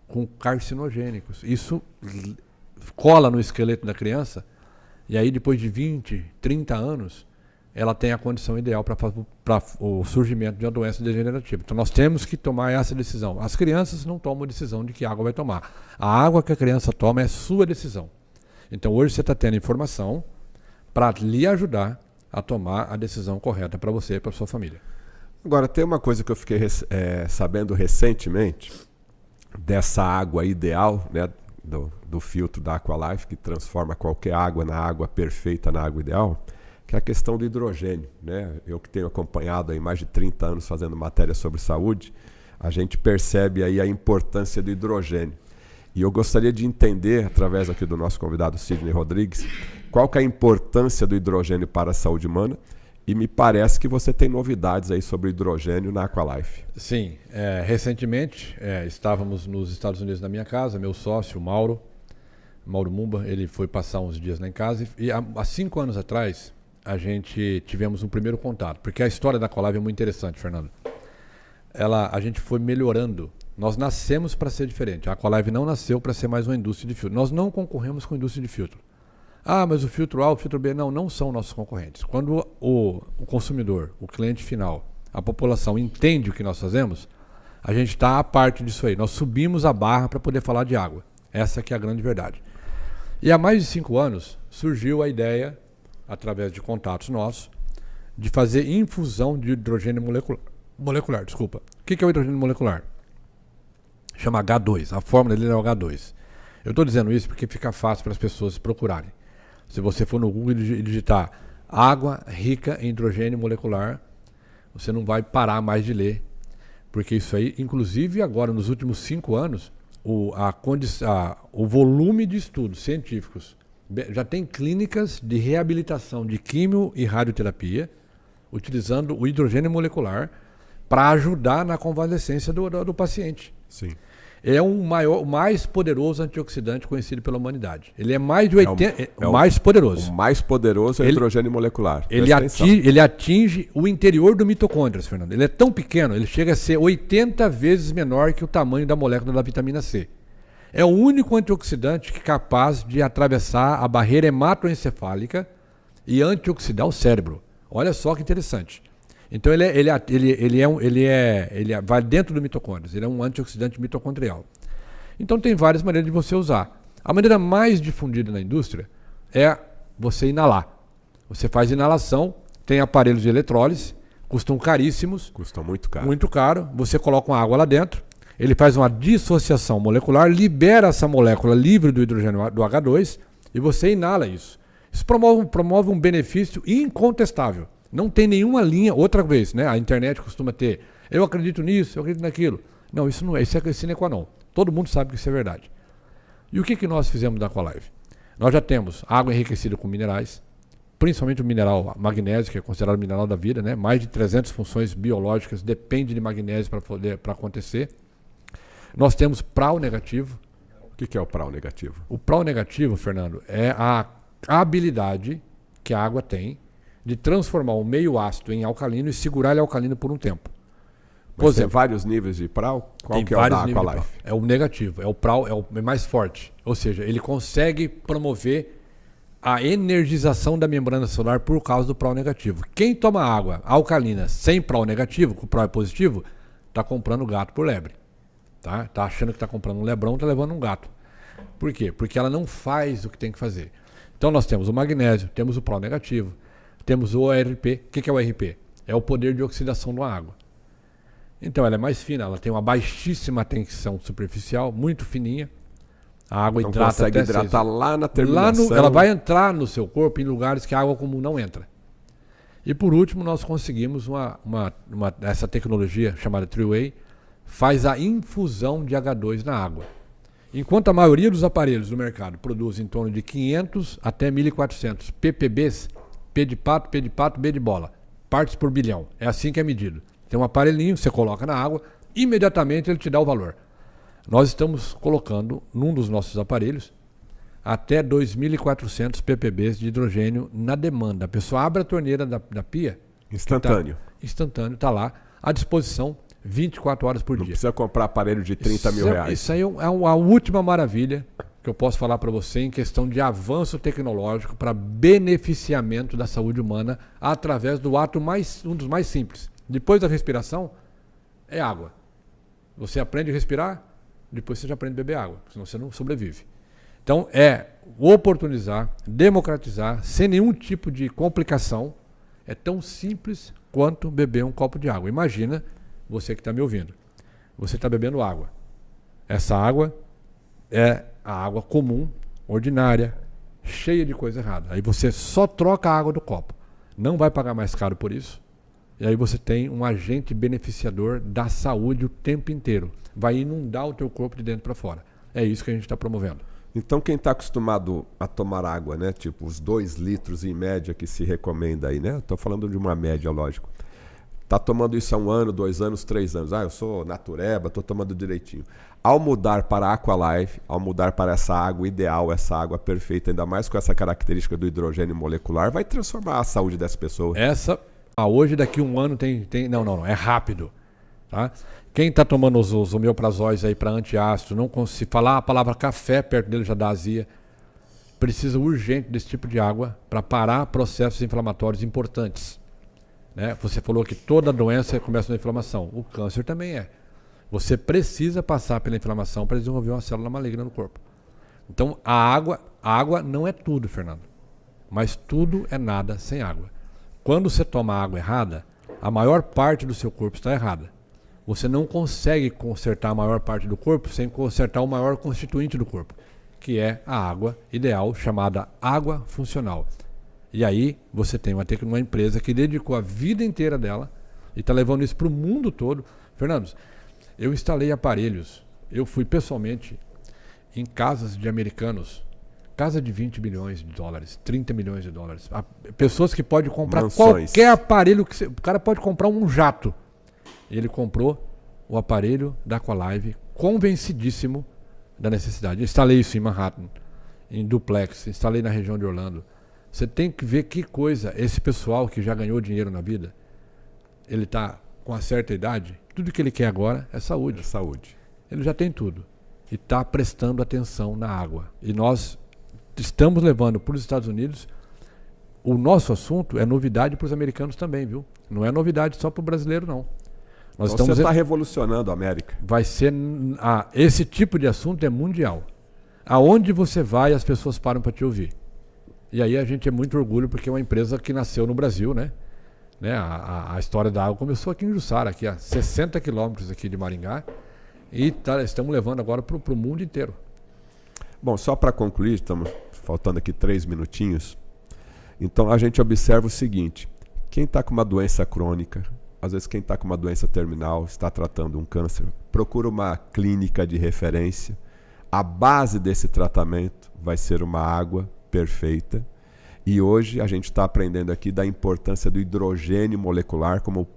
com carcinogênicos. Isso cola no esqueleto da criança e aí depois de 20, 30 anos, ela tem a condição ideal para o surgimento de uma doença degenerativa. Então nós temos que tomar essa decisão. As crianças não tomam decisão de que água vai tomar. A água que a criança toma é sua decisão. Então hoje você está tendo informação para lhe ajudar a tomar a decisão correta para você e para sua família. Agora, tem uma coisa que eu fiquei sabendo recentemente, dessa água ideal, né, do filtro da Aqualife, que transforma qualquer água na água perfeita, na água ideal, que é a questão do hidrogênio, né? Eu que tenho acompanhado aí mais de 30 anos fazendo matéria sobre saúde, a gente percebe aí a importância do hidrogênio. E eu gostaria de entender, através aqui do nosso convidado Sidney Rodrigues, qual que é a importância do hidrogênio para a saúde humana, e me parece que você tem novidades aí sobre hidrogênio na Aqualife. Sim, recentemente estávamos nos Estados Unidos na minha casa, meu sócio, Mauro Mumba, ele foi passar uns dias lá em casa, e há 5 anos atrás a gente tivemos um primeiro contato, porque a história da Aqualife é muito interessante, Fernando. A gente foi melhorando. Nós nascemos para ser diferente. A Aqualife não nasceu para ser mais uma indústria de filtro. Nós não concorremos com a indústria de filtro. Ah, mas o filtro A, o filtro B, não são nossos concorrentes. Quando o consumidor, o cliente final, a população entende o que nós fazemos, a gente está à parte disso aí. Nós subimos a barra para poder falar de água. Essa que é a grande verdade. E há mais de 5 anos surgiu a ideia, através de contatos nossos, de fazer infusão de hidrogênio molecular. Desculpa. O que é o hidrogênio molecular? Chama H2. A fórmula dele é o H2. Eu estou dizendo isso porque fica fácil para as pessoas procurarem. Se você for no Google e digitar água rica em hidrogênio molecular, você não vai parar mais de ler. Porque isso aí, inclusive agora nos últimos 5 anos, o volume de estudos científicos, já tem clínicas de reabilitação de quimio e radioterapia, utilizando o hidrogênio molecular para ajudar na convalescência do paciente. Sim. É o mais poderoso antioxidante conhecido pela humanidade. Ele é mais de 80... mais poderoso. O mais poderoso é o hidrogênio molecular. Ele atinge o interior do mitocôndrio, Fernando. Ele é tão pequeno, ele chega a ser 80 vezes menor que o tamanho da molécula da vitamina C. É o único antioxidante capaz de atravessar a barreira hematoencefálica e antioxidar o cérebro. Olha só que interessante. Então vai dentro do mitocôndrios, ele é um antioxidante mitocondrial. Então tem várias maneiras de você usar. A maneira mais difundida na indústria é você inalar. Você faz inalação, tem aparelhos de eletrólise, custam caríssimos. Custam muito caro. Muito caro. Você coloca uma água lá dentro, ele faz uma dissociação molecular, libera essa molécula livre do hidrogênio do H2 e você inala isso. Isso promove um benefício incontestável. Não tem nenhuma linha, outra vez, né? A internet costuma ter, eu acredito nisso, eu acredito naquilo. Não, isso não é, isso é sine qua non. Todo mundo sabe que isso é verdade. E o que nós fizemos da Aqualive? Nós já temos água enriquecida com minerais, principalmente o mineral magnésio, que é considerado o mineral da vida, né? Mais de 300 funções biológicas dependem de magnésio para acontecer. Nós temos PRAL negativo. O que é o PRAL negativo? O PRAL negativo, Fernando, é a habilidade que a água tem de transformar o meio ácido em alcalino e segurar ele alcalino por um tempo. Por exemplo, tem vários níveis de PRAL? Qual que é o da Aqualive? É o negativo, é o PRAL, é mais forte. Ou seja, ele consegue promover a energização da membrana celular por causa do PRAL negativo. Quem toma água alcalina sem PRAL negativo, com o PRAL é positivo, está comprando gato por lebre. Tá achando que está comprando um lebrão, está levando um gato. Por quê? Porque ela não faz o que tem que fazer. Então nós temos o magnésio, temos o PRAL negativo, temos o ORP. O que é o ORP? É o poder de oxidação da água. Então ela é mais fina, ela tem uma baixíssima tensão superficial, muito fininha. A água então hidrata consegue até hidratar lá na terminação. Ela vai entrar no seu corpo em lugares que a água comum não entra. E por último, nós conseguimos essa tecnologia chamada Three-Way, faz a infusão de H2 na água. Enquanto a maioria dos aparelhos do mercado produz em torno de 500 até 1.400 ppbs, P de pato, B de bola, partes por bilhão. É assim que é medido. Tem um aparelhinho, você coloca na água, imediatamente ele te dá o valor. Nós estamos colocando num dos nossos aparelhos até 2.400 ppbs de hidrogênio na demanda. A pessoa abre a torneira da pia. Instantâneo. Instantâneo, está lá à disposição 24 horas por dia. Não precisa comprar aparelho de 30 mil reais. Isso aí é a última maravilha que eu posso falar para você em questão de avanço tecnológico para beneficiamento da saúde humana através do ato um dos mais simples. Depois da respiração, é água. Você aprende a respirar, depois você já aprende a beber água, senão você não sobrevive. Então é oportunizar, democratizar, sem nenhum tipo de complicação. É tão simples quanto beber um copo de água. Imagina, você que está me ouvindo, você está bebendo água. Essa água é a água comum, ordinária, cheia de coisa errada. Aí você só troca a água do copo. Não vai pagar mais caro por isso. E aí você tem um agente beneficiador da saúde o tempo inteiro. Vai inundar o teu corpo de dentro para fora. É isso que a gente está promovendo. Então quem está acostumado a tomar água, né? Tipo os 2 litros em média que se recomenda aí, né? Estou falando de uma média, lógico. Está tomando isso há 1 ano, 2 anos, 3 anos. Eu sou natureba, estou tomando direitinho. Ao mudar para a Aqualive, ao mudar para essa água ideal, essa água perfeita, ainda mais com essa característica do hidrogênio molecular, vai transformar a saúde dessa pessoa. Hoje, daqui 1 ano, tem. Não, é rápido. Tá? Quem está tomando os omeprazóis aí para antiácido, se falar a palavra café perto dele já dá azia, precisa urgente desse tipo de água para parar processos inflamatórios importantes. Né? Você falou que toda doença começa na inflamação. O câncer também é. Você precisa passar pela inflamação para desenvolver uma célula maligna no corpo. Então, a água não é tudo, Fernando. Mas tudo é nada sem água. Quando você toma água errada, a maior parte do seu corpo está errada. Você não consegue consertar a maior parte do corpo sem consertar o maior constituinte do corpo, que é a água ideal, chamada água funcional. E aí você tem uma empresa que dedicou a vida inteira dela e está levando isso para o mundo todo. Fernando, eu instalei aparelhos, eu fui pessoalmente em casas de americanos, casa de 20 milhões de dólares, 30 milhões de dólares. Pessoas que podem comprar qualquer aparelho, o cara pode comprar um jato. Ele comprou o aparelho da Aqualive, convencidíssimo da necessidade. Eu instalei isso em Manhattan, em duplex, instalei na região de Orlando. Você tem que ver que coisa, esse pessoal que já ganhou dinheiro na vida, ele está com uma certa idade, tudo que ele quer agora é saúde. Ele já tem tudo. E está prestando atenção na água. E nós estamos levando para os Estados Unidos o nosso assunto é novidade para os americanos também, viu? Não é novidade só para o brasileiro, não. Nós Então você estamos está revolucionando a América. Vai ser esse tipo de assunto é mundial. Aonde você vai, as pessoas param para te ouvir. E aí a gente é muito orgulho porque é uma empresa que nasceu no Brasil, né? A história da água começou aqui em Jussara, aqui a 60 quilômetros aqui de Maringá, e estamos levando agora para o mundo inteiro. Bom, só para concluir, estamos faltando aqui 3 minutinhos. Então a gente observa o seguinte: quem está com uma doença crônica, às vezes quem está com uma doença terminal, está tratando um câncer, procura uma clínica de referência. A base desse tratamento vai ser uma água perfeita. E hoje a gente está aprendendo aqui da importância do hidrogênio molecular como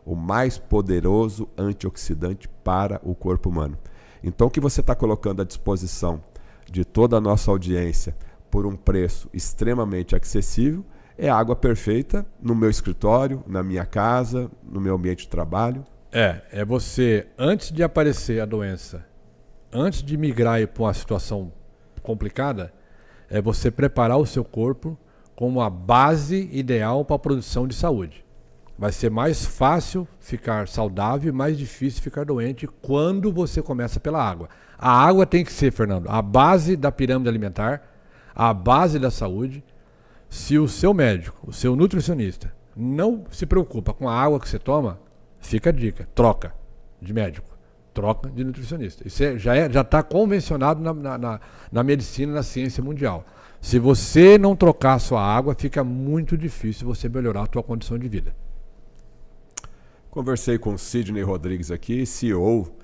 o mais poderoso antioxidante para o corpo humano. Então o que você está colocando à disposição de toda a nossa audiência por um preço extremamente acessível é água perfeita no meu escritório, na minha casa, no meu ambiente de trabalho. É você, antes de aparecer a doença, antes de migrar para uma situação complicada, é você preparar o seu corpo como a base ideal para a produção de saúde. Vai ser mais fácil ficar saudável e mais difícil ficar doente quando você começa pela água. A água tem que ser, Fernando, a base da pirâmide alimentar, a base da saúde. Se o seu médico, o seu nutricionista, não se preocupa com a água que você toma, fica a dica, troca de médico, troca de nutricionista. Isso já está convencionado na medicina, na ciência mundial. Se você não trocar a sua água, fica muito difícil você melhorar a sua condição de vida. Conversei com o Sidney Rodrigues aqui, CEO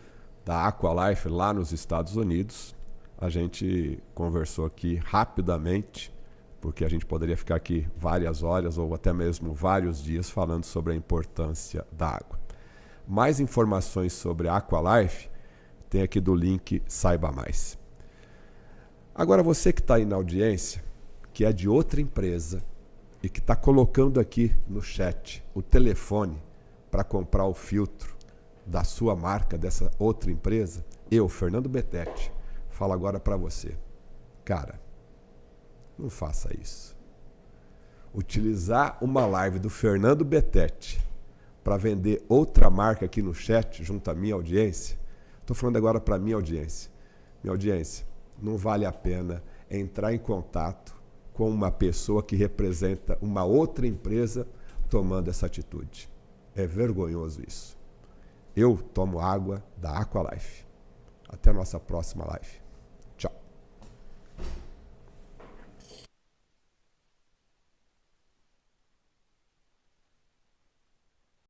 da Aqualife lá nos Estados Unidos. A gente conversou aqui rapidamente, porque a gente poderia ficar aqui várias horas ou até mesmo vários dias falando sobre a importância da água. Mais informações sobre a Aqualife tem aqui do link Saiba Mais. Agora você que está aí na audiência, que é de outra empresa e que está colocando aqui no chat o telefone para comprar o filtro da sua marca, dessa outra empresa, eu, Fernando Betete, falo agora para você. Cara, não faça isso. Utilizar uma live do Fernando Betete para vender outra marca aqui no chat, junto à minha audiência, estou falando agora para a minha audiência. Minha audiência, não vale a pena entrar em contato com uma pessoa que representa uma outra empresa tomando essa atitude. É vergonhoso isso. Eu tomo água da Aqualife. Até a nossa próxima live.